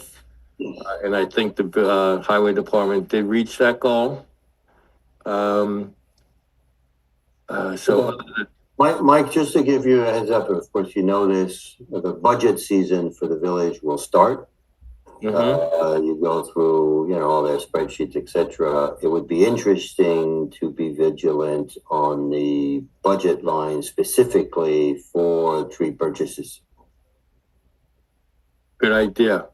And I think the highway department did reach that goal. Mike, just to give you a heads up, of course, you know this, the budget season for the village will start. You go through, you know, all their spreadsheets, etc. It would be interesting to be vigilant on the budget line specifically for tree purchases. Good idea.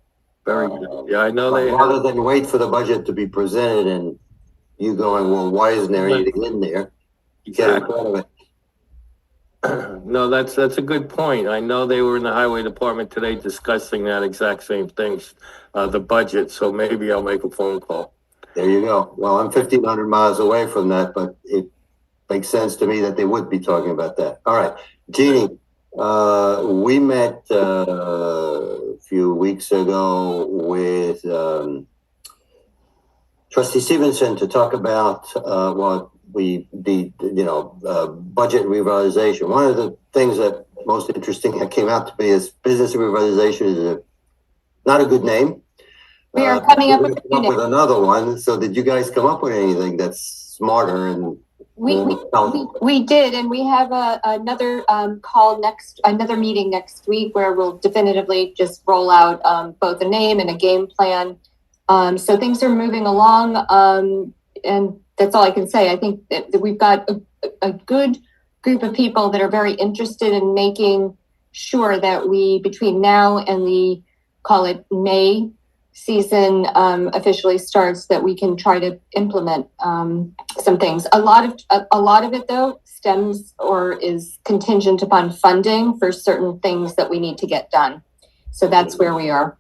Very good. Yeah, I know they rather than wait for the budget to be presented and you going, well, why isn't there anything in there? Get in front of it. No, that's a good point. I know they were in the highway department today discussing that exact same things, the budget. So maybe I'll make a phone call. There you go. Well, I'm 1,500 miles away from that, but it makes sense to me that they would be talking about that. All right, Jeannie, we met a few weeks ago with Trustee Stevenson to talk about what budget revitalization. One of the things that most interesting that came out to me is business revitalization is not a good name. We are coming up with another one. So did you guys come up with anything that's smarter? And we did, and we have another another meeting next week where we'll definitively just roll out both a name and a game plan. So things are moving along, and that's all I can say. I think that we've got a good group of people that are very interested in making sure that we, between now and the, call it May season officially starts, that we can try to implement some things. A lot of it though stems or is contingent upon funding for certain things that we need to get done. So that's where we are.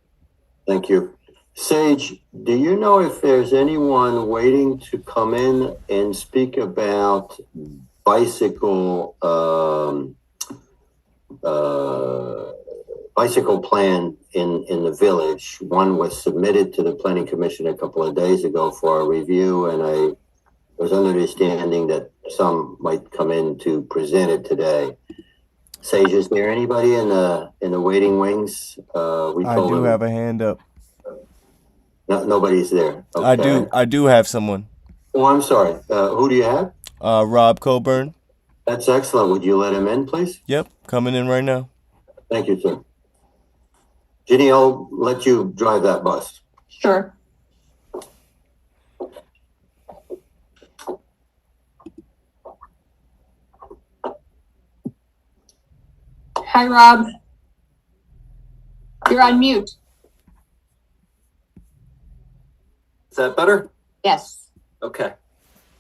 Thank you. Sage, do you know if there's anyone waiting to come in and speak about bicycle plan in the village? One was submitted to the Planning Commission a couple of days ago for a review, and I was under the understanding that some might come in to present it today. Sage, is there anybody in the waiting wings? I do have a hand up. No, nobody's there. Okay. I do have someone. Oh, I'm sorry. Who do you have? Rob Coburn. That's excellent. Would you let him in, please? Yep, coming in right now. Thank you, sir. Ginny, I'll let you drive that bus. Sure. Hi, Rob. You're on mute. Is that better? Yes. Okay.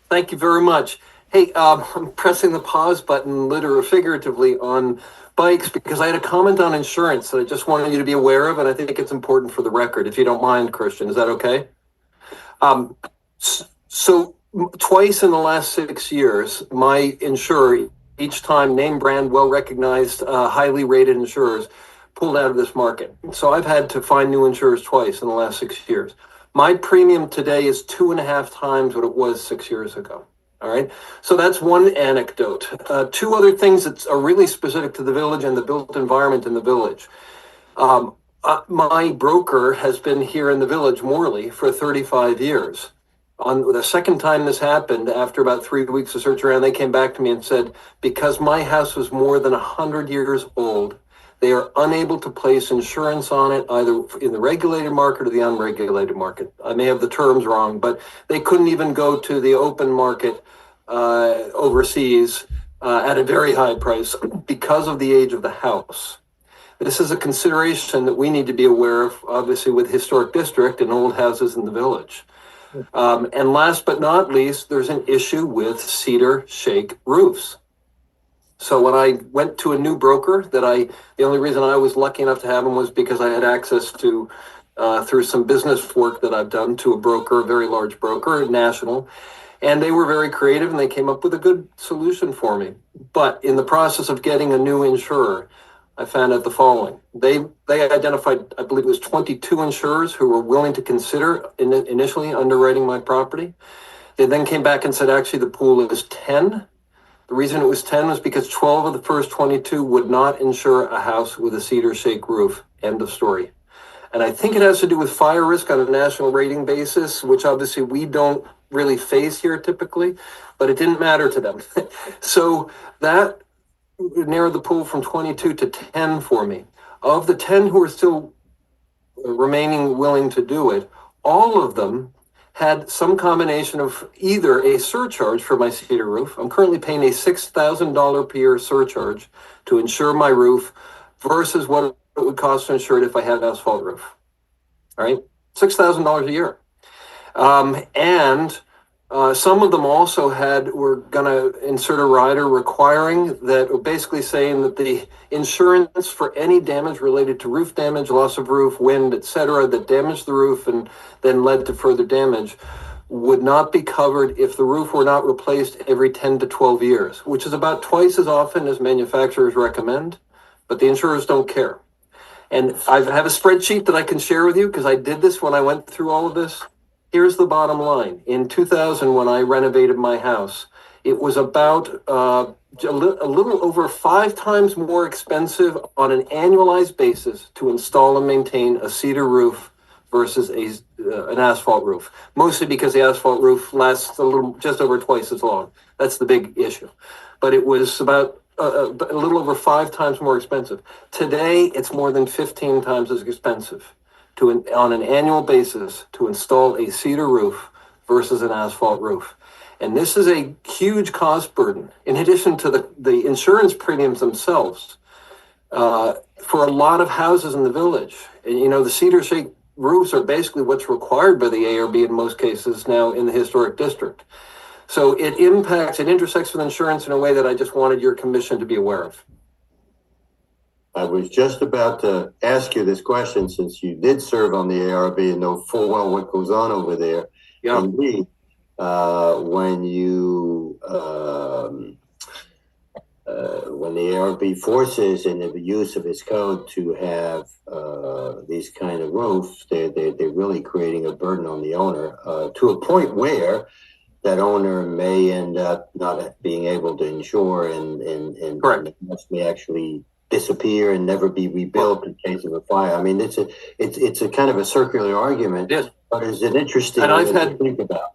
Thank you very much. Hey, I'm pressing the pause button, literally or figuratively, on bikes because I had a comment on insurance that I just wanted you to be aware of, and I think it's important for the record, if you don't mind, Christian. Is that okay? So twice in the last 6 years, my insurer, each time name brand, well-recognized, highly rated insurers, pulled out of this market. So I've had to find new insurers twice in the last 6 years. My premium today is 2.5 times what it was 6 years ago. All right. So that's one anecdote. Two other things that are really specific to the village and the built environment in the village. My broker has been here in the village, Morley, for 35 years. On the second time this happened, after about 3 weeks of search around, they came back to me and said, because my house was more than 100 years old, they are unable to place insurance on it, either in the regulated market or the unregulated market. I may have the terms wrong, but they couldn't even go to the open market overseas at a very high price because of the age of the house. This is a consideration that we need to be aware of, obviously, with historic district and old houses in the village. And last but not least, there's an issue with cedar shake roofs. So when I went to a new broker, the only reason I was lucky enough to have him was because I had access to, through some business work that I've done, to a broker, a very large broker, national, and they were very creative and they came up with a good solution for me. But in the process of getting a new insurer, I found out the following. They identified, I believe it was 22 insurers who were willing to consider initially underwriting my property. They then came back and said, actually, the pool is 10. The reason it was 10 was because 12 of the first 22 would not insure a house with a cedar shake roof. End of story. And I think it has to do with fire risk on a national rating basis, which obviously we don't really face here typically, but it didn't matter to them. So that narrowed the pool from 22 to 10 for me. Of the 10 who are still remaining willing to do it, all of them had some combination of either a surcharge for my cedar roof. I'm currently paying a $6,000 per year surcharge to insure my roof versus what it would cost to insure it if I had an asphalt roof. All right, $6,000 a year. And some of them also were going to insert a rider requiring that, or basically saying that the insurance for any damage related to roof damage, loss of roof, wind, etc., that damaged the roof and then led to further damage would not be covered if the roof were not replaced every 10 to 12 years, which is about twice as often as manufacturers recommend, but the insurers don't care. And I have a spreadsheet that I can share with you because I did this when I went through all of this. Here's the bottom line. In 2000, when I renovated my house, it was about a little over 5 times more expensive on an annualized basis to install and maintain a cedar roof versus an asphalt roof. Mostly because the asphalt roof lasts just over twice as long. That's the big issue. But it was about a little over 5 times more expensive. Today, it's more than 15 times as expensive on an annual basis to install a cedar roof versus an asphalt roof. And this is a huge cost burden, in addition to the insurance premiums themselves, for a lot of houses in the village. And, the cedar shake roofs are basically what's required by the ARB in most cases now in the historic district. So it intersects with insurance in a way that I just wanted your commission to be aware of. I was just about to ask you this question, since you did serve on the ARB and know full well what goes on over there. Yeah. Indeed, when the ARB forces in the use of its code to have these kind of roofs, they're really creating a burden on the owner to a point where that owner may end up not being able to insure and Correct. may actually disappear and never be rebuilt in case of a fire. I mean, it's a kind of a circular argument. Yes. But it's an interesting And thing to think about.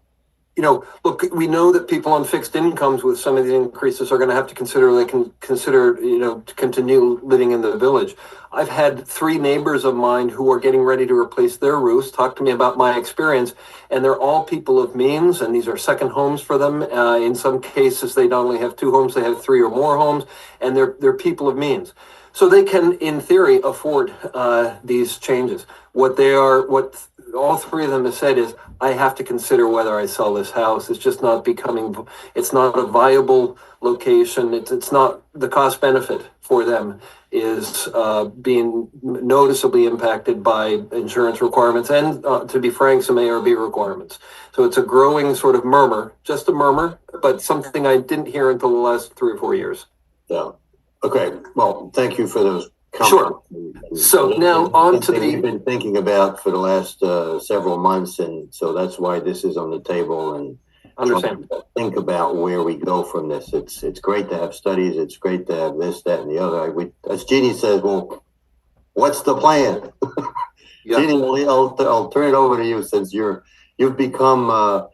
Look, we know that people on fixed incomes with some of these increases are going to have to consider, to continue living in the village. I've had 3 neighbors of mine who are getting ready to replace their roofs talk to me about my experience, and they're all people of means, and these are second homes for them. In some cases, they not only have 2 homes, they have 3 or more homes, and they're people of means. So they can, in theory, afford these changes. What all 3 of them have said is, I have to consider whether I sell this house. It's just not it's not a viable location. It's not, the cost benefit for them is being noticeably impacted by insurance requirements and, to be frank, some ARB requirements. So it's a growing sort of murmur, just a murmur, but something I didn't hear until the last 3 or 4 years. Yeah. Okay. Well, thank you for those Sure. So now on to we've been thinking about for the last several months, and so that's why this is on the table. And understand. Think about where we go from this. It's great to have studies. It's great to have this, that, and the other. As Jeannie says, well, what's the plan? Yeah. Jeannie, I'll turn it over to you, since you've become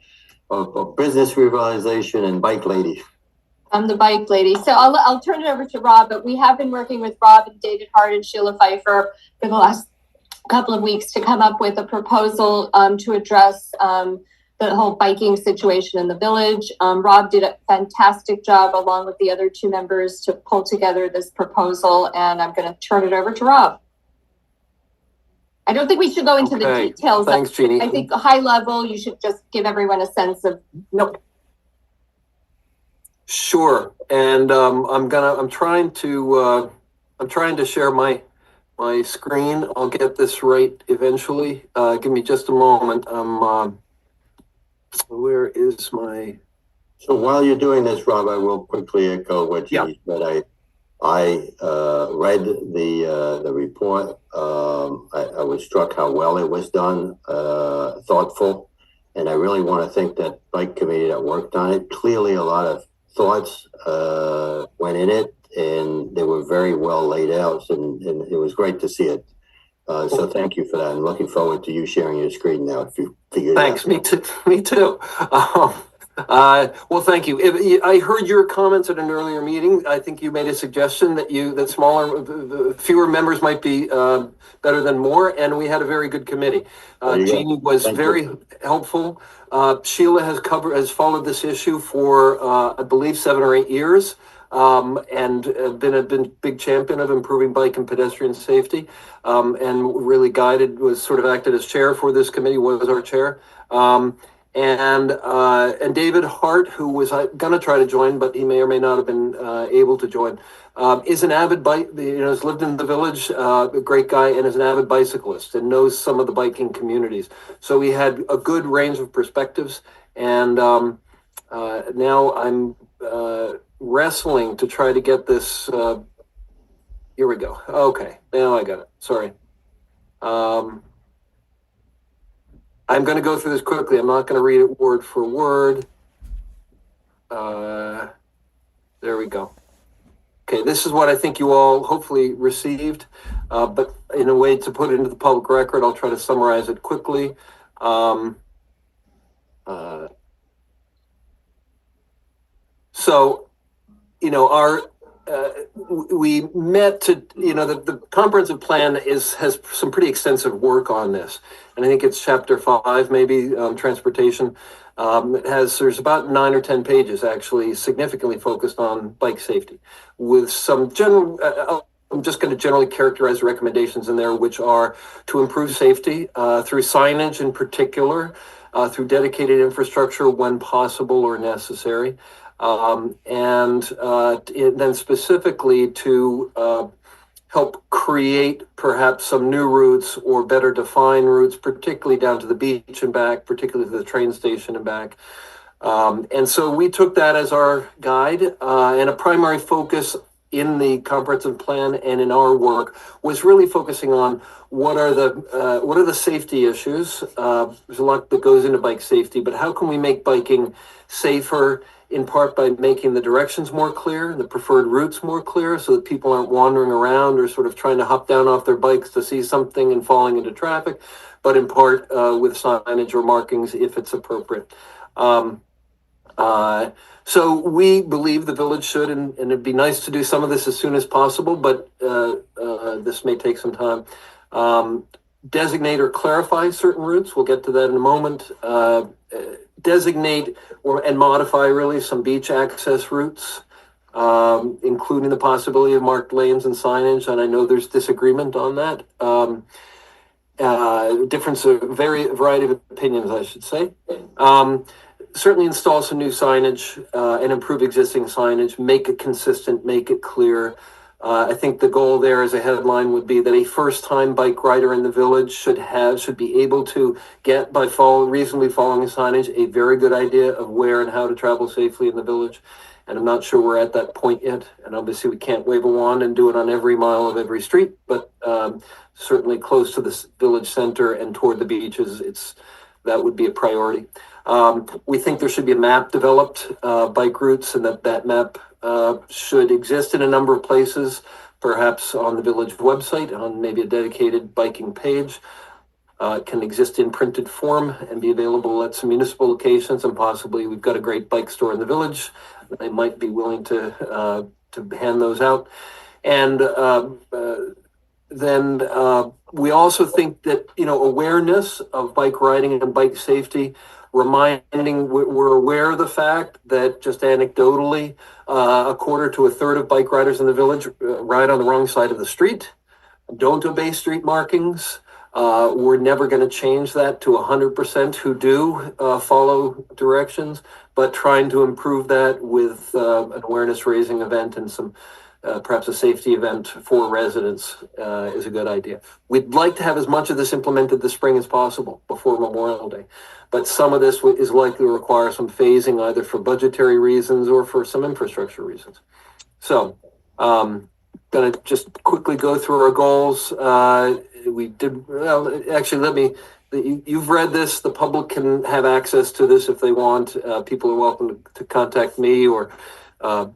of business revitalization and bike lady. I'm the bike lady. So I'll turn it over to Rob, but we have been working with Rob and David Hart and Sheila Pfeiffer for the last couple of weeks to come up with a proposal to address the whole biking situation in the village. Rob did a fantastic job along with the other two members to pull together this proposal, and I'm going to turn it over to Rob. I don't think we should go into the details. Thanks, Jeannie. I think high level, you should just give everyone a sense of. Nope. Sure. And I'm trying to share my screen. I'll get this right eventually. Give me just a moment. Where is my? So while you're doing this, Rob, I will quickly echo what you said. I read the report. I was struck how well it was done, thoughtful, and I really want to thank that bike committee that worked on it. Clearly, a lot of thoughts went in it, and they were very well laid out, and it was great to see it. So thank you for that. I'm looking forward to you sharing your screen now if you figure it out. Thanks, me too. Me too. Well, thank you. I heard your comments at an earlier meeting. I think you made a suggestion that fewer members might be better than more, and we had a very good committee. Jeannie was very helpful. Sheila has followed this issue for I believe 7 or 8 years. And been a big champion of improving bike and pedestrian safety, and really acted as chair for this committee, was our chair. And David Hart, who was going to try to join, but he may or may not have been able to join, is an avid has lived in the village, a great guy, and is an avid bicyclist and knows some of the biking communities. So we had a good range of perspectives, and now I'm wrestling to try to get this. Here we go. Okay, now I got it. Sorry. I'm going to go through this quickly. I'm not going to read it word for word. There we go. Okay, this is what I think you all hopefully received, but in a way to put it into the public record, I'll try to summarize it quickly. So, we met to, the comprehensive plan has some pretty extensive work on this. And I think it's chapter 5, maybe, transportation. There's about 9 or 10 pages actually significantly focused on bike safety with some general, I'm just going to generally characterize recommendations in there, which are to improve safety through signage in particular, through dedicated infrastructure when possible or necessary. And then specifically to help create perhaps some new routes or better define routes, particularly down to the beach and back, particularly to the train station and back. And so we took that as our guide, and a primary focus in the comprehensive plan and in our work was really focusing on what are the safety issues. There's a lot that goes into bike safety, but how can we make biking safer, in part by making the directions more clear, the preferred routes more clear, so that people aren't wandering around or sort of trying to hop down off their bikes to see something and falling into traffic, but in part with signage or markings if it's appropriate. So we believe the village should, and it'd be nice to do some of this as soon as possible, but this may take some time. Designate or clarify certain routes. We'll get to that in a moment. Designate and modify really some beach access routes, including the possibility of marked lanes and signage. And I know there's disagreement on that. Variety of opinions, I should say. Certainly install some new signage and improve existing signage, make it consistent, make it clear. I think the goal there as a headline would be that a first-time bike rider in the village should be able to get, by reasonably following signage, a very good idea of where and how to travel safely in the village. And I'm not sure we're at that point yet. And obviously we can't wave a wand and do it on every mile of every street, but certainly close to the village center and toward the beaches, that would be a priority. We think there should be a map developed, bike routes, and that map should exist in a number of places, perhaps on the village website, on maybe a dedicated biking page. can exist in printed form and be available at some municipal locations, and possibly we've got a great bike store in the village. They might be willing to hand those out. And then we also think that, awareness of bike riding and bike safety, reminding we're aware of the fact that, just anecdotally, a quarter to a third of bike riders in the village ride on the wrong side of the street, don't obey street markings. We're never going to change that to 100% who do follow directions, but trying to improve that with an awareness raising event and some perhaps a safety event for residents is a good idea. We'd like to have as much of this implemented this spring as possible before Memorial Day, but some of this is likely to require some phasing, either for budgetary reasons or for some infrastructure reasons. So, going to just quickly go through our goals. We did, well, actually, you've read this. The public can have access to this if they want. People are welcome to contact me or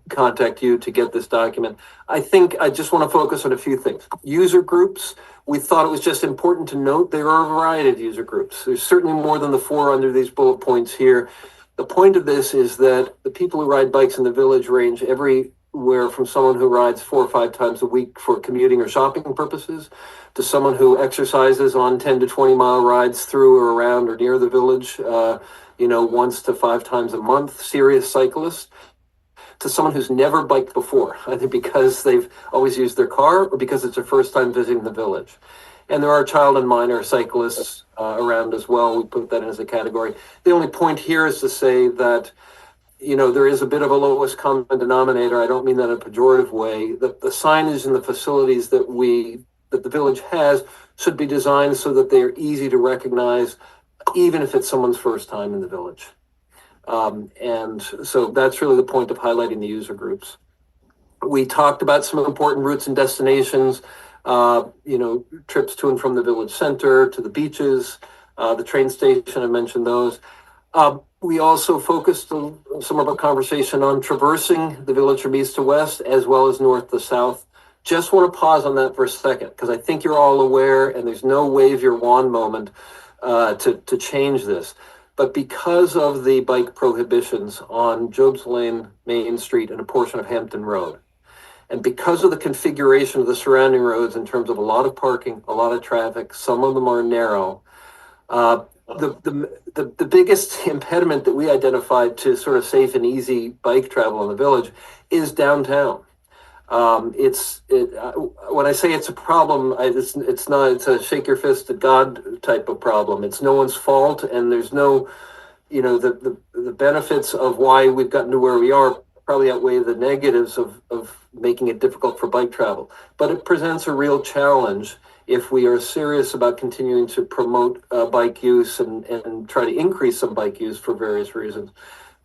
contact you to get this document. I think I just want to focus on a few things. User groups, we thought it was just important to note there are a variety of user groups. There's certainly more than the 4 under these bullet points here. The point of this is that the people who ride bikes in the village range everywhere from someone who rides 4 or 5 times a week for commuting or shopping purposes to someone who exercises on 10 to 20 mile rides through or around or near the village, once to 5 times a month, serious cyclists, to someone who's never biked before, either because they've always used their car or because it's their first time visiting the village. And there are child and minor cyclists around as well. We put that in as a category. The only point here is to say that, there is a bit of a lowest common denominator. I don't mean that in a pejorative way. That the signage and the facilities that the village has should be designed so that they are easy to recognize, even if it's someone's first time in the village. And so that's really the point of highlighting the user groups. We talked about some important routes and destinations, trips to and from the village center, to the beaches, the train station, I mentioned those. We also focused some of our conversation on traversing the village from east to west, as well as north to south. Just want to pause on that for a second, because I think you're all aware, and there's no wave your wand moment to change this. But because of the bike prohibitions on Job's Lane, Main Street, and a portion of Hampton Road, and because of the configuration of the surrounding roads in terms of a lot of parking, a lot of traffic, some of them are narrow, the biggest impediment that we identified to sort of safe and easy bike travel in the village is downtown. When I say it's a problem, it's a shake your fist at God type of problem. It's no one's fault, and there's no, the benefits of why we've gotten to where we are probably outweigh the negatives of making it difficult for bike travel. But it presents a real challenge if we are serious about continuing to promote bike use and try to increase some bike use for various reasons.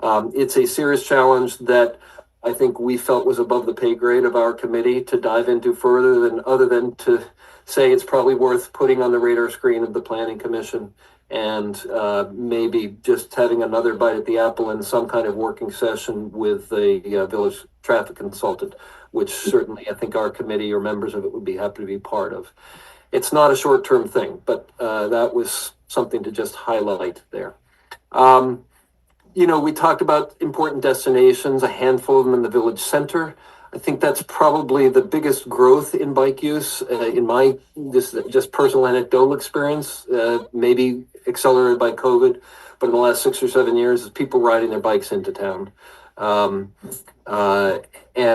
It's a serious challenge that I think we felt was above the pay grade of our committee to dive into further other than to say it's probably worth putting on the radar screen of the Planning Commission and maybe just having another bite at the apple in some kind of working session with the village traffic consultant, which certainly I think our committee or members of it would be happy to be part of. It's not a short-term thing, but that was something to just highlight there. We talked about important destinations, a handful of them in the village center. I think that's probably the biggest growth in bike use in my just personal anecdotal experience, maybe accelerated by COVID, but in the last 6 or 7 years, is people riding their bikes into town. And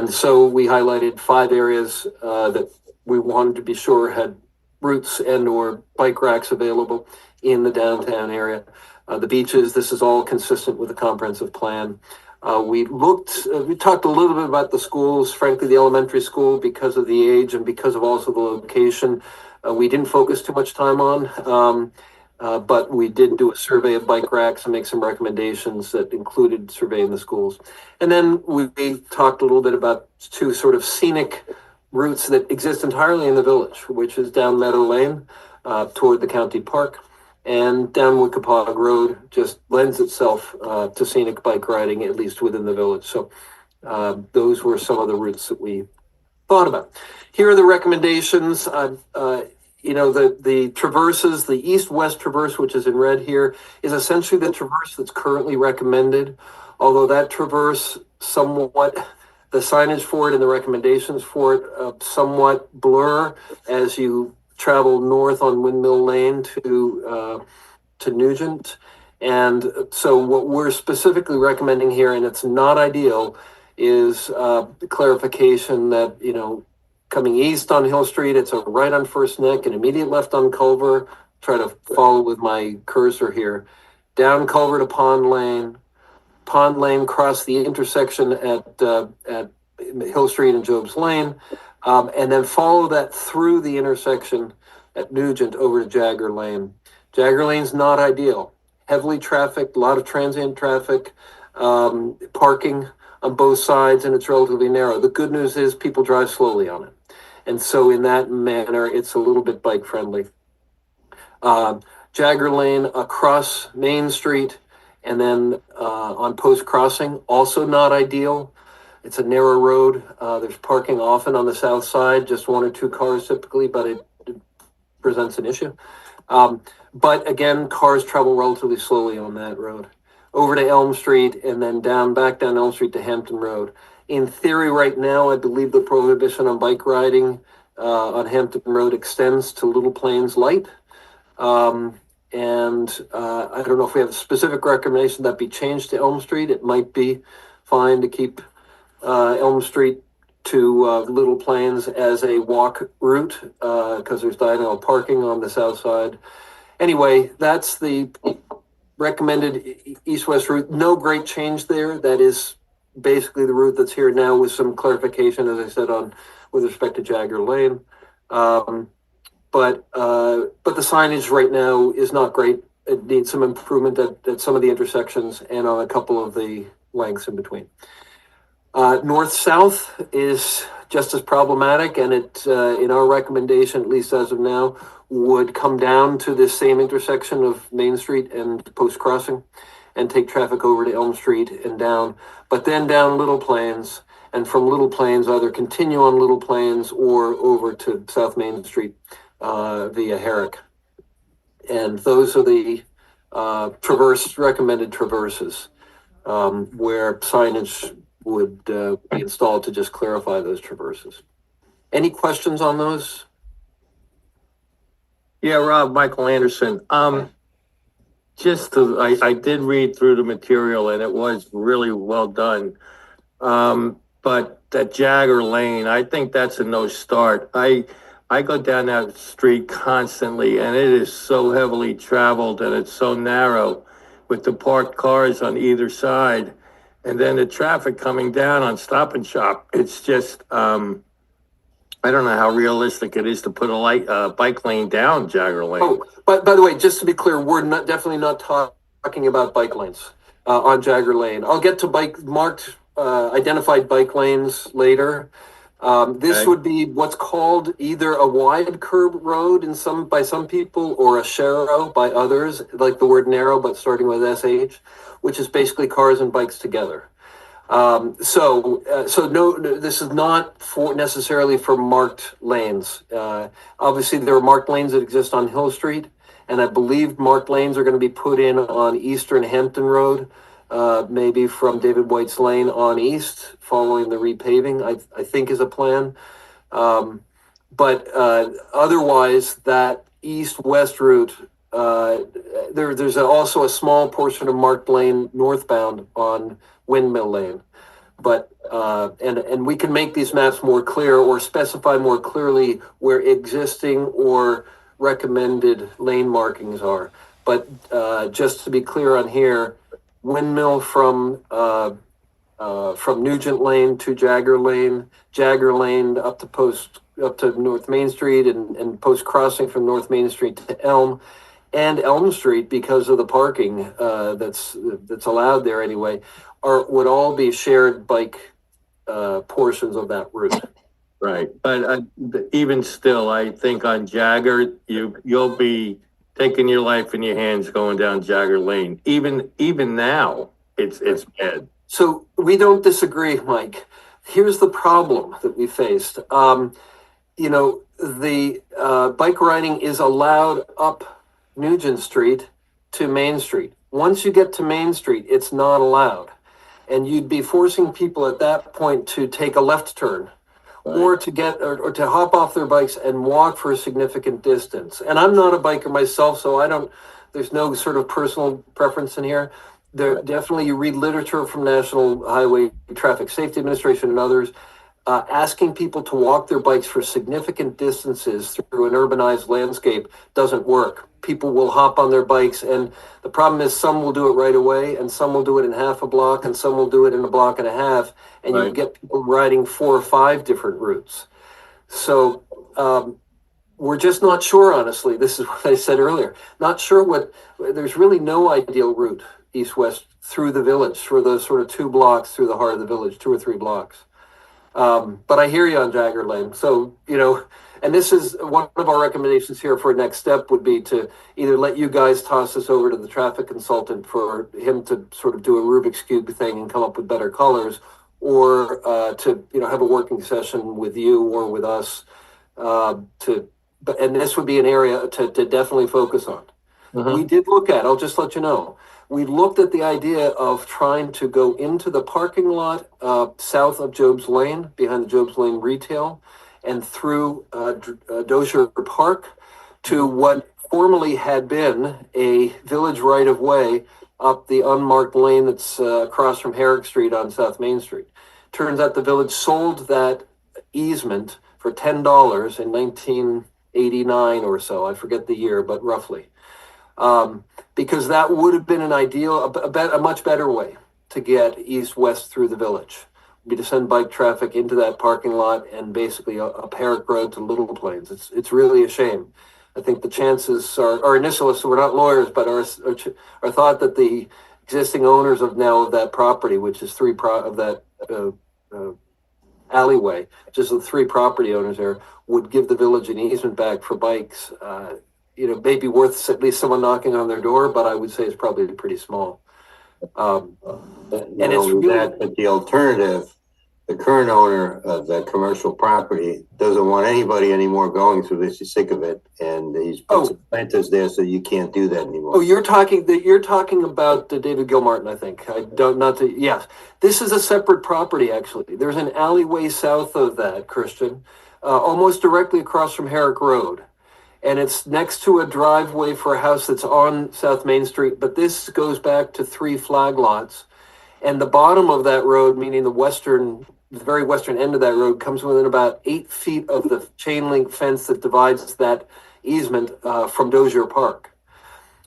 so we highlighted 5 areas that we wanted to be sure had routes and or bike racks available in the downtown area. The beaches, this is all consistent with the comprehensive plan. We talked a little bit about the schools, frankly, the elementary school, because of the age and because of also the location. We didn't focus too much time on, but we did do a survey of bike racks and make some recommendations that included surveying the schools. And then we talked a little bit about 2 sort of scenic routes that exist entirely in the village, which is down Meadow Lane toward the county park, and down Wickapog Road just lends itself to scenic bike riding, at least within the village. So those were some of the routes that we thought about. Here are the recommendations. the traverses, the east-west traverse, which is in red here, is essentially the traverse that's currently recommended. Although that traverse somewhat, the signage for it and the recommendations for it somewhat blur as you travel north on Windmill Lane to Nugent. And so what we're specifically recommending here, and it's not ideal, is the clarification that, coming east on Hill Street, it's a right on First Nick, and immediate left on Culver. Try to follow with my cursor here. Down Culver to Pond Lane, cross the intersection at Hill Street and Job's Lane, and then follow that through the intersection at Nugent over to Jagger Lane. Jagger Lane's not ideal. Heavily trafficked, a lot of transient traffic, parking on both sides, and it's relatively narrow. The good news is people drive slowly on it. And so in that manner, it's a little bit bike friendly. Jagger Lane across Main Street and then on Post Crossing, also not ideal. It's a narrow road. There's parking often on the south side, just one or two cars typically, but it presents an issue. But again, cars travel relatively slowly on that road. Over to Elm Street and then back down Elm Street to Hampton Road. In theory, right now, I believe the prohibition on bike riding on Hampton Road extends to Little Plains Light. I don't know if we have a specific recommendation that be changed to Elm Street. It might be fine to keep Elm Street to Little Plains as a walk route because there's diagonal parking on the south side. Anyway, that's the recommended east-west route. No great change there. That is basically the route that's here now with some clarification, as I said, with respect to Jagger Lane. But the signage right now is not great. It needs some improvement at some of the intersections and on a couple of the lengths in between. North-south is just as problematic, and it, in our recommendation, at least as of now, would come down to this same intersection of Main Street and Post Crossing and take traffic over to Elm Street and down, but then down Little Plains, and from Little Plains either continue on Little Plains or over to South Main Street via Herrick. And those are the recommended traverses where signage would be installed to just clarify those traverses. Any questions on those? Yeah, Rob, Michael Anderson. I did read through the material and it was really well done. But that Jagger Lane, I think that's a no start. I go down that street constantly and it is so heavily traveled and it's so narrow with the parked cars on either side. And then the traffic coming down on Stop and Shop. It's just, I don't know how realistic it is to put a bike lane down Jagger Lane. Oh, but by the way, just to be clear, we're definitely not talking about bike lanes on Jagger Lane. I'll get to identified bike lanes later. This would be what's called either a wide curb road by some people or a sharrow by others, like the word narrow, but starting with SH, which is basically cars and bikes together. So no, this is not necessarily for marked lanes. Obviously, there are marked lanes that exist on Hill Street, and I believe marked lanes are going to be put in on Eastern Hampton Road, maybe from David White's Lane on east, following the repaving, I think is a plan. But otherwise, that east-west route, there's also a small portion of marked lane northbound on Windmill Lane. But and we can make these maps more clear or specify more clearly where existing or recommended lane markings are. But just to be clear on here, Windmill from Nugent Lane to Jagger Lane up to North Main Street, and Post Crossing from North Main Street to Elm, and Elm Street, because of the parking that's allowed there anyway, would all be shared bike portions of that route. Right, but even still, I think on Jagger, you'll be taking your life in your hands going down Jagger Lane. Even now, it's bad. So we don't disagree, Mike. Here's the problem that we faced. you know, the bike riding is allowed up Nugent Street to Main Street. Once you get to Main Street, it's not allowed. And you'd be forcing people at that point to take a left turn or to get or to hop off their bikes and walk for a significant distance. And I'm not a biker myself, so there's no sort of personal preference in here. There definitely, you read literature from National Highway Traffic Safety Administration and others, asking people to walk their bikes for significant distances through an urbanized landscape doesn't work. People will hop on their bikes, and the problem is some will do it right away, and some will do it in half a block, and some will do it in a block and a half, and you get people riding 4 or 5 different routes. So we're just not sure, honestly. This is what I said earlier. Not sure there's really no ideal route east-west through the village for those sort of 2 blocks through the heart of the village, 2 or 3 blocks. But I hear you on Jagger Lane. So, and this is one of our recommendations here for a next step would be to either let you guys toss this over to the traffic consultant for him to sort of do a Rubik's Cube thing and come up with better colors, or to, have a working session with you or with us and this would be an area to definitely focus on. Mm-hmm. We did look at, I'll just let you know, we looked at the idea of trying to go into the parking lot south of Job's Lane, behind the Job's Lane retail, and through Dozier Park to what formerly had been a village right-of-way up the unmarked lane that's across from Herrick Street on South Main Street. Turns out the village sold that easement for $10 in 1989 or so. I forget the year, but roughly. Because that would have been an ideal, a much better way to get east-west through the village. Would be to send bike traffic into that parking lot and basically up Herrick Road to Little Plains. It's really a shame. I think the chances are, our initialists, we're not lawyers, but our thought that the existing owners of that property, which is of that alleyway, just the 3 property owners there, would give the village an easement back for bikes. Maybe worth at least someone knocking on their door, but I would say it's probably pretty small. And it's really that, but the alternative, the current owner of that commercial property doesn't want anybody anymore going through this. He's sick of it, and he's put some planters there, so you can't do that anymore. Oh, you're talking about David Gilmartin, I think. Yes, this is a separate property actually. There's an alleyway south of that, Christian, almost directly across from Herrick Road. And it's next to a driveway for a house that's on South Main Street, but this goes back to 3 flag lots. And the bottom of that road, meaning the very western end of that road, comes within about 8 feet of the chain link fence that divides that easement from Dozier Park.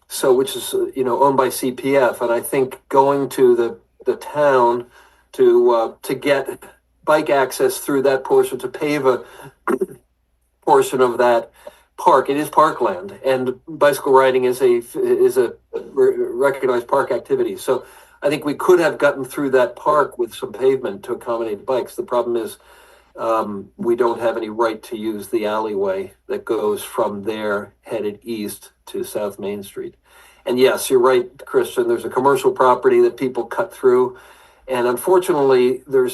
So, which is, owned by CPF. And I think going to the town to get bike access through that portion, to pave a portion of that park. It is parkland, and bicycle riding is a recognized park activity. So I think we could have gotten through that park with some pavement to accommodate bikes. The problem is we don't have any right to use the alleyway that goes from there headed east to South Main Street. And yes, you're right, Christian, there's a commercial property that people cut through, and unfortunately there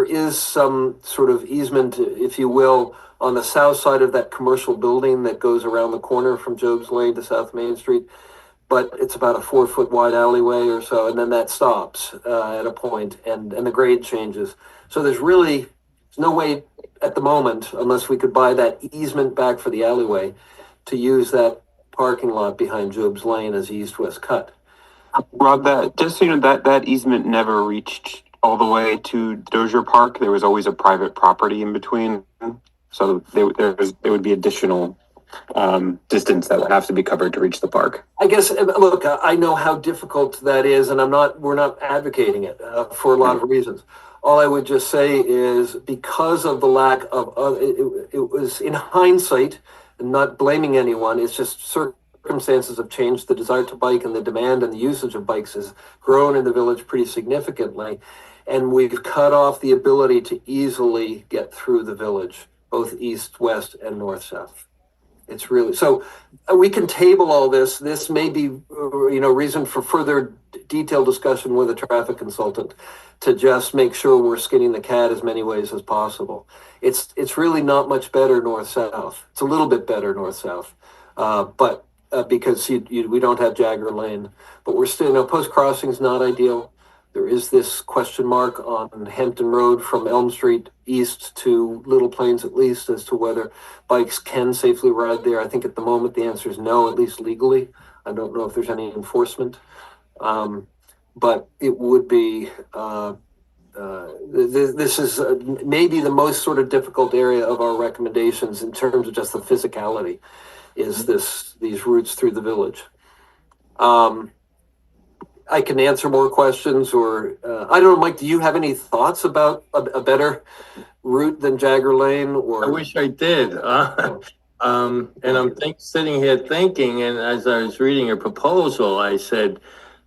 is some sort of easement, if you will, on the south side of that commercial building that goes around the corner from Job's Lane to South Main Street. But it's about a 4-foot wide alleyway or so, and then that stops at a point, and the grade changes. So there's no way at the moment, unless we could buy that easement back for the alleyway, to use that parking lot behind Job's Lane as east-west cut. Rob, just so you know, that easement never reached all the way to Dozier Park. There was always a private property in between. So there would be additional distance that would have to be covered to reach the park. I guess, look, I know how difficult that is, and we're not advocating it for a lot of reasons. All I would just say is because of the lack of, it was in hindsight, and not blaming anyone, it's just circumstances have changed. The desire to bike and the demand and the usage of bikes has grown in the village pretty significantly, and we've cut off the ability to easily get through the village, both east, west, and north, south. It's really, so we can table all this. This may be, reason for further detailed discussion with a traffic consultant to just make sure we're skinning the cat as many ways as possible. It's really not much better north-south. It's a little bit better north-south, but because we don't have Jagger Lane, but we're still, post-crossing is not ideal. There is this question mark on Hampton Road from Elm Street east to Little Plains, at least, as to whether bikes can safely ride there. I think at the moment the answer is no, at least legally. I don't know if there's any enforcement. But it would be, this is maybe the most sort of difficult area of our recommendations in terms of just the physicality, is these routes through the village. I can answer more questions, or I don't know, Mike, do you have any thoughts about a better route than Jagger Lane? Or I wish I did. And I'm sitting here thinking, and as I was reading your proposal, I said,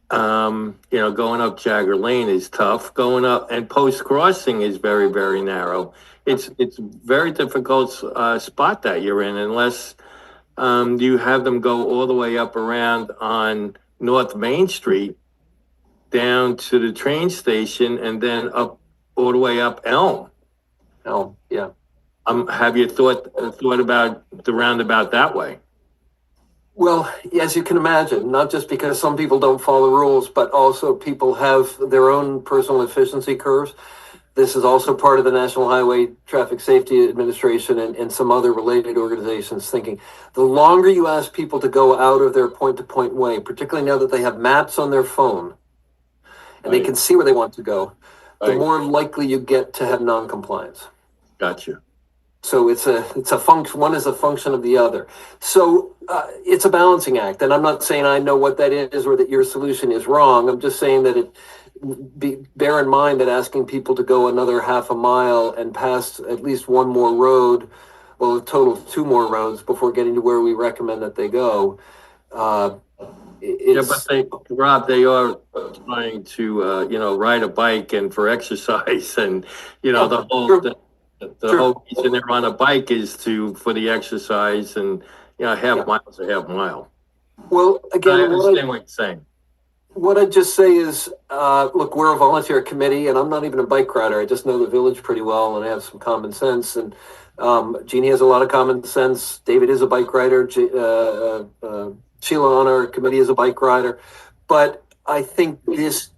going up Jagger Lane is tough. Going up and post crossing is very, very narrow. It's very difficult spot that you're in, unless you have them go all the way up around on North Main Street down to the train station and then up all the way up Elm. Elm, yeah. Have you thought about the roundabout that way? Well, as you can imagine, not just because some people don't follow rules, but also people have their own personal efficiency curves. This is also part of the National Highway Traffic Safety Administration and some other related organizations thinking the longer you ask people to go out of their point-to-point way, particularly now that they have maps on their phone and they can see where they want to go, the more likely you get to have non-compliance. Gotcha. So it's a function. One is a function of the other. So it's a balancing act, and I'm not saying I know what that is or that your solution is wrong. I'm just saying that bear in mind that asking people to go another half a mile and pass at least one more road, well, a total of 2 more roads before getting to where we recommend that they go. But Rob, they are trying to ride a bike and for exercise, and the whole reason they're on a bike is for the exercise, and half mile's a half mile. Well, again, I understand what you're saying. What I'd just say is, look, we're a volunteer committee, and I'm not even a bike rider. I just know the village pretty well, and I have some common sense. And Jeannie has a lot of common sense. David is a bike rider. Sheila on our committee is a bike rider. But I think this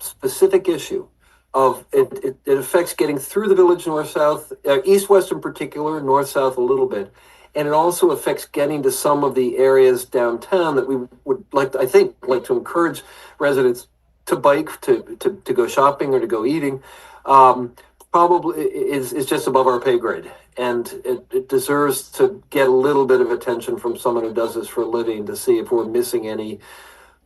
specific issue of it affects getting through the village north-south, east-west in particular, north-south a little bit. And it also affects getting to some of the areas downtown that we would like to encourage residents to bike, to go shopping or to go eating. Probably is just above our pay grade. And it deserves to get a little bit of attention from someone who does this for a living to see if we're missing any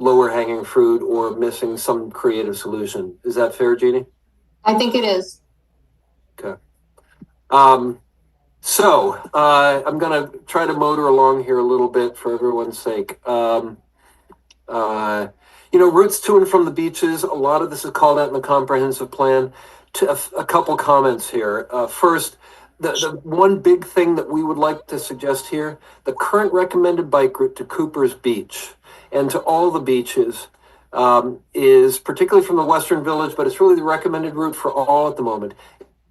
lower hanging fruit or missing some creative solution. Is that fair, Jeannie? I think it is. Okay. So I'm going to try to motor along here a little bit for everyone's sake. Routes to and from the beaches, a lot of this is called out in the comprehensive plan. A couple comments here. First, the one big thing that we would like to suggest here, the current recommended bike route to Cooper's Beach and to all the beaches is particularly from the Western Village, but it's really the recommended route for all at the moment,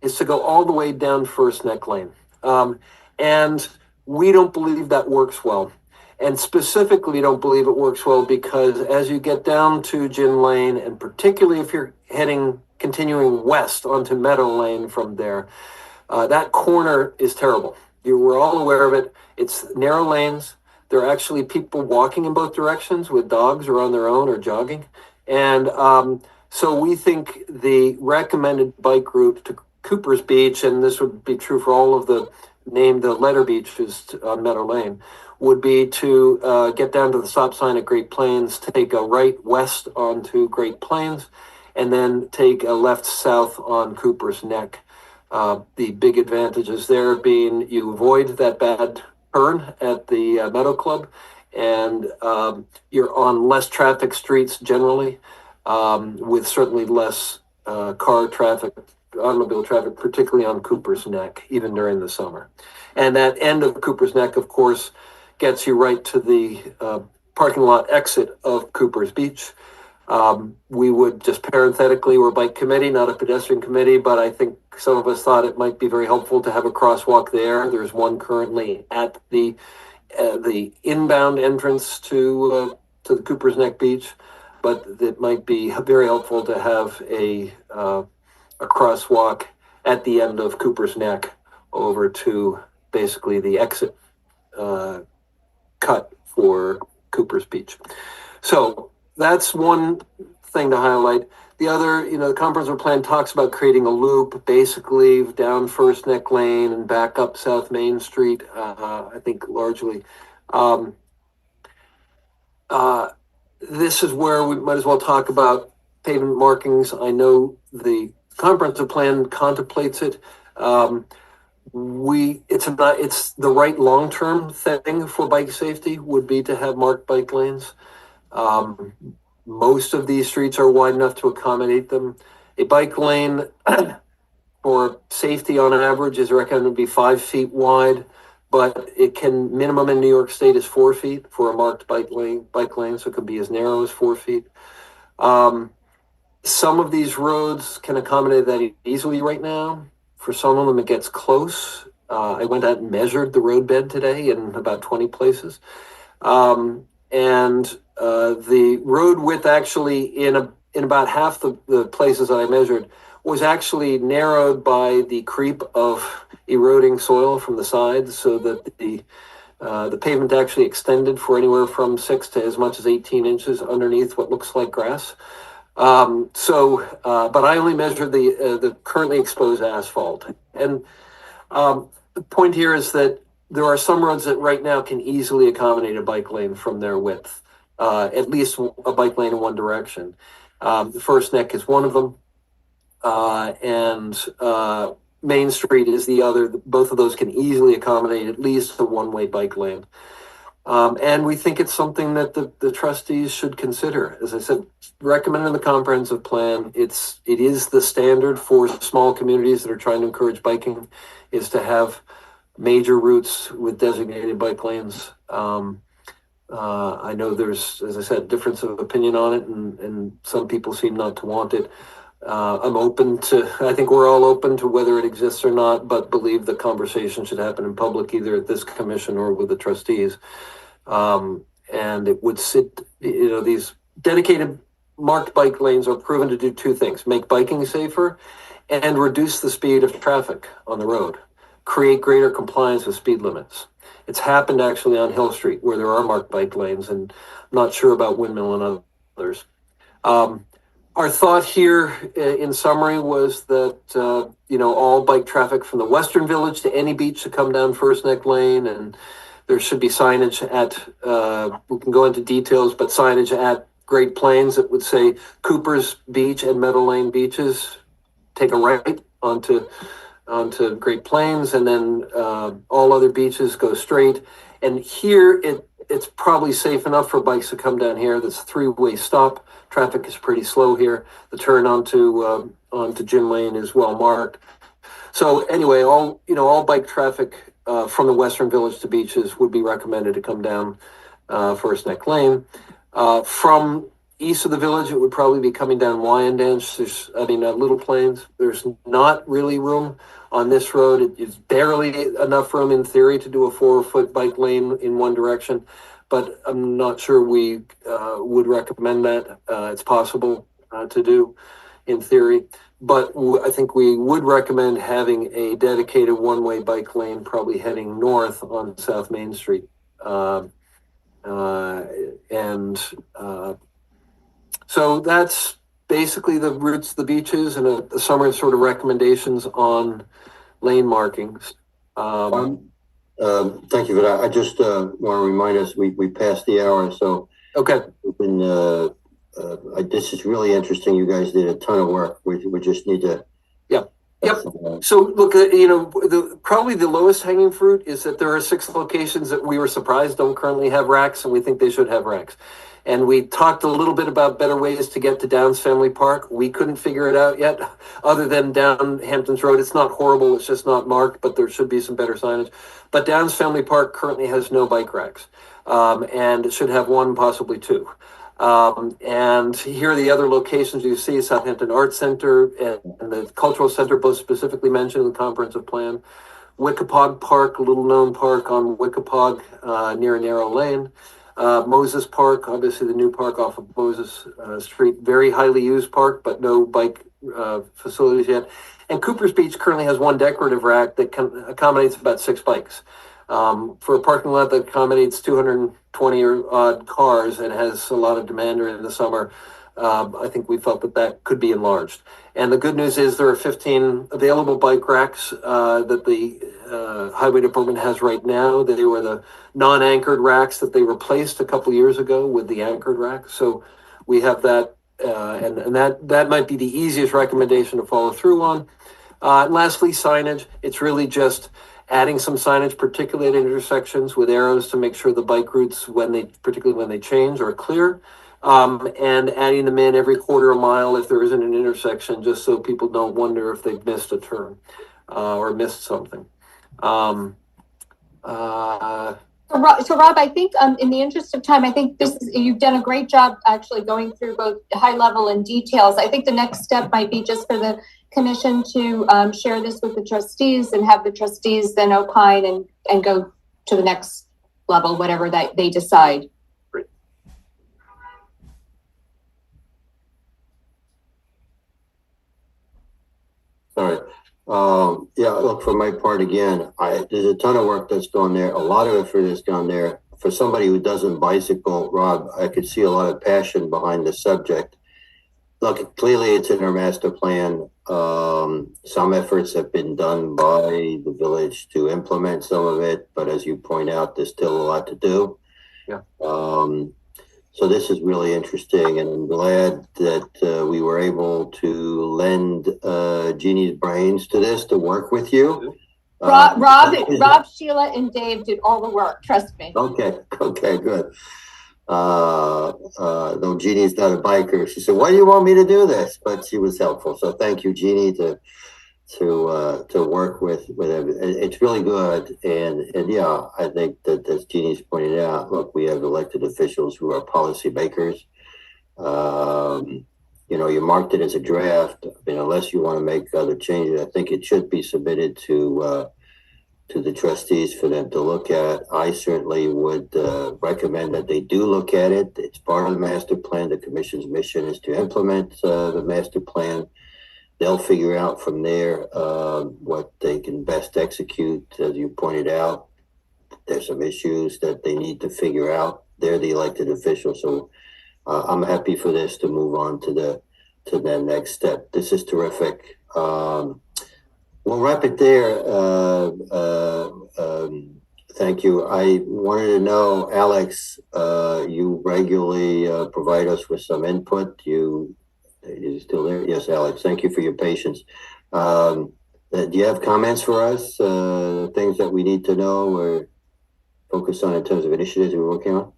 is to go all the way down First Neck Lane. And we don't believe that works well. And specifically don't believe it works well because as you get down to Gin Lane, and particularly if you're continuing west onto Meadow Lane from there, that corner is terrible. We're all aware of it. It's narrow lanes. There are actually people walking in both directions with dogs or on their own or jogging. And so we think the recommended bike route to Cooper's Beach, and this would be true for all of the letter beaches on Meadow Lane, would be to get down to the stop sign at Great Plains, take a right west onto Great Plains, and then take a left south on Cooper's Neck. The big advantages there being you avoid that bad turn at the Meadow Club, and you're on less traffic streets generally, with certainly less car traffic automobile traffic, particularly on Cooper's Neck, even during the summer. And that end of Cooper's Neck, of course, gets you right to the parking lot exit of Cooper's Beach. We would just parenthetically, we're a bike committee, not a pedestrian committee, but I think some of us thought it might be very helpful to have a crosswalk there. There's one currently at the inbound entrance to the Cooper's Neck Beach, but it might be very helpful to have a crosswalk at the end of Cooper's Neck over to basically the exit cut for Cooper's Beach. So that's one thing to highlight. The other, the comprehensive plan talks about creating a loop, basically down First Neck Lane and back up South Main Street, I think largely. This is where we might as well talk about pavement markings. I know the comprehensive plan contemplates it. It's the right long-term thing for bike safety would be to have marked bike lanes. Most of these streets are wide enough to accommodate them. A bike lane for safety on average is recommended to be 5 feet wide, but it can, minimum in New York State is 4 feet for a marked bike lane, so it could be as narrow as 4 feet. Some of these roads can accommodate that easily right now. For some of them, it gets close. I went out and measured the roadbed today in about 20 places. The road width actually in about half the places that I measured was actually narrowed by the creep of eroding soil from the sides, so that the pavement actually extended for anywhere from 6 to as much as 18 inches underneath what looks like grass. But I only measured the currently exposed asphalt. And the point here is that there are some roads that right now can easily accommodate a bike lane from their width, at least a bike lane in one direction. The First Neck is one of them, and Main Street is the other. Both of those can easily accommodate at least a one-way bike lane. And we think it's something that the trustees should consider. As I said, recommended in the comprehensive plan, it is the standard for small communities that are trying to encourage biking, is to have major routes with designated bike lanes. I know there's, as I said, difference of opinion on it, and some people seem not to want it. I think we're all open to whether it exists or not, but believe the conversation should happen in public, either at this commission or with the trustees. And it would these dedicated marked bike lanes are proven to do two things: make biking safer and reduce the speed of traffic on the road, create greater compliance with speed limits. It's happened actually on Hill Street where there are marked bike lanes, and I'm not sure about Windmill and others. Our thought here in summary was that, all bike traffic from the Western Village to any beach should come down First Neck Lane, and there should be signage at, we can go into details, but signage at Great Plains that would say Cooper's Beach and Meadow Lane beaches, take a right onto Great Plains, and then all other beaches go straight. And here it's probably safe enough for bikes to come down here. That's a 3-way stop. Traffic is pretty slow here. The turn onto Gin Lane is well marked. So anyway, all bike traffic from the Western Village to beaches would be recommended to come down First Neck Lane. From east of the village, it would probably be coming down Wyandanch. Little Plains. There's not really room on this road. It's barely enough room in theory to do a 4-foot bike lane in one direction, but I'm not sure we would recommend that. It's possible to do in theory, but I think we would recommend having a dedicated one-way bike lane, probably heading north on South Main Street. So that's basically the routes, the beaches, and a summary of sort of recommendations on lane markings. Thank you for that. I just want to remind us we passed the hour, so Okay. This is really interesting. You guys did a ton of work. We just need to. Yep. So look, probably the lowest hanging fruit is that there are 6 locations that we were surprised don't currently have racks, and we think they should have racks. And we talked a little bit about better ways to get to Downs Family Park. We couldn't figure it out yet, other than down Hamptons Road. It's not horrible, it's just not marked, but there should be some better signage. But Downs Family Park currently has no bike racks, and it should have one, possibly two. And here are the other locations you see: Southampton Arts Center and the Cultural Center, both specifically mentioned in the comprehensive plan. Wickapog Park, a little known park on Wickapog near Narrow Lane. Moses Park, obviously the new park off of Moses Street, very highly used park, but no bike facilities yet. And Cooper's Beach currently has one decorative rack that accommodates about 6 bikes. For a parking lot that accommodates 220 or odd cars and has a lot of demand during the summer, I think we felt that could be enlarged. And the good news is there are 15 available bike racks that the Highway Department has right now. They were the non-anchored racks that they replaced a couple years ago with the anchored racks. So we have that, and that might be the easiest recommendation to follow through on. And lastly, signage. It's really just adding some signage, particularly at intersections with arrows to make sure the bike routes, particularly when they change, are clear. And adding them in every quarter of a mile if there isn't an intersection, just so people don't wonder if they've missed a turn or missed something. So Rob, I think in the interest of time, I think you've done a great job actually going through both high level and details. I think the next step might be just for the commission to share this with the trustees and have the trustees then opine and go to the next level, whatever that they decide. Sorry. Yeah, look, for my part, again, there's a ton of work that's gone there. A lot of effort has gone there. For somebody who doesn't bicycle, Rob, I could see a lot of passion behind the subject. Look, clearly it's in our master plan. Some efforts have been done by the village to implement some of it, but as you point out, there's still a lot to do. Yeah. So this is really interesting, and I'm glad that we were able to lend Jeannie's brains to this to work with you. Rob, Sheila, and Dave did all the work. Trust me. Okay, good. Though Jeannie's not a biker, she said, "Why do you want me to do this?" But she was helpful, so thank you, Jeannie, to work with it. It's really good, and yeah, I think that as Jeannie's pointed out, look, we have elected officials who are policy makers. You marked it as a draft. I mean, unless you want to make other changes, I think it should be submitted to the trustees for them to look at. I certainly would recommend that they do look at it. It's part of the master plan. The commission's mission is to implement the master plan. They'll figure out from there what they can best execute. As you pointed out, there's some issues that they need to figure out. They're the elected officials, so I'm happy for this to move on to the next step. This is terrific. We'll wrap it there. Thank you. I wanted to know, Alex, you regularly provide us with some input. Is he still there? Yes, Alex, thank you for your patience. Do you have comments for us? Things that we need to know or focus on in terms of initiatives we're working on?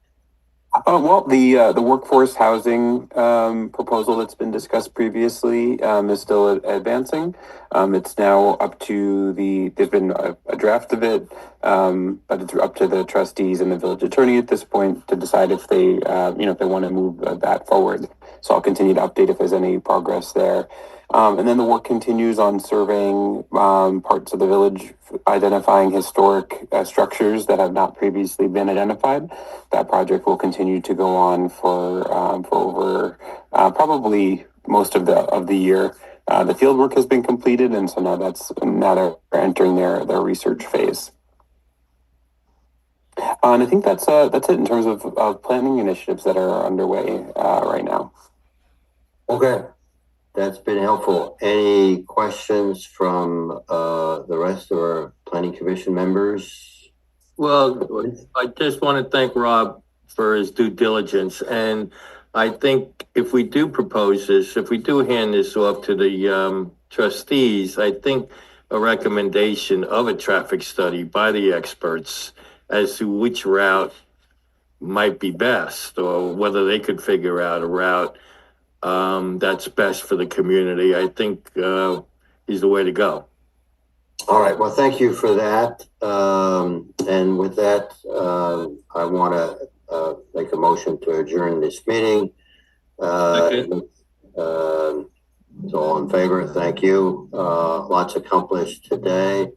Well, the workforce housing proposal that's been discussed previously is still advancing. It's now up to there's been a draft of it, but it's up to the trustees and the village attorney at this point to decide if they want to move that forward. So I'll continue to update if there's any progress there. And then the work continues on surveying parts of the village, identifying historic structures that have not previously been identified. That project will continue to go on for over probably most of the year. The field work has been completed, and so now they're entering their research phase. And I think that's it in terms of planning initiatives that are underway right now. Okay. That's been helpful. Any questions from the rest of our planning commission members? Well, I just want to thank Rob for his due diligence. And I think if we do propose this, if we do hand this off to the trustees, I think a recommendation of a traffic study by the experts as to which route might be best, or whether they could figure out a route that's best for the community. I think he's the way to go. All right. Well, thank you for that. And with that, I want to make a motion to adjourn this meeting. So all in favor, thank you. Lots accomplished today.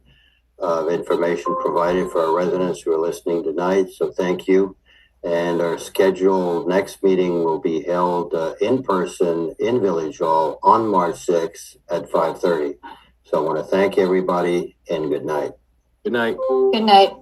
Information provided for our residents who are listening tonight. So thank you. And our scheduled next meeting will be held in person in Village Hall on March 6th at 5:30. So I want to thank everybody and good night. Good night. Good night.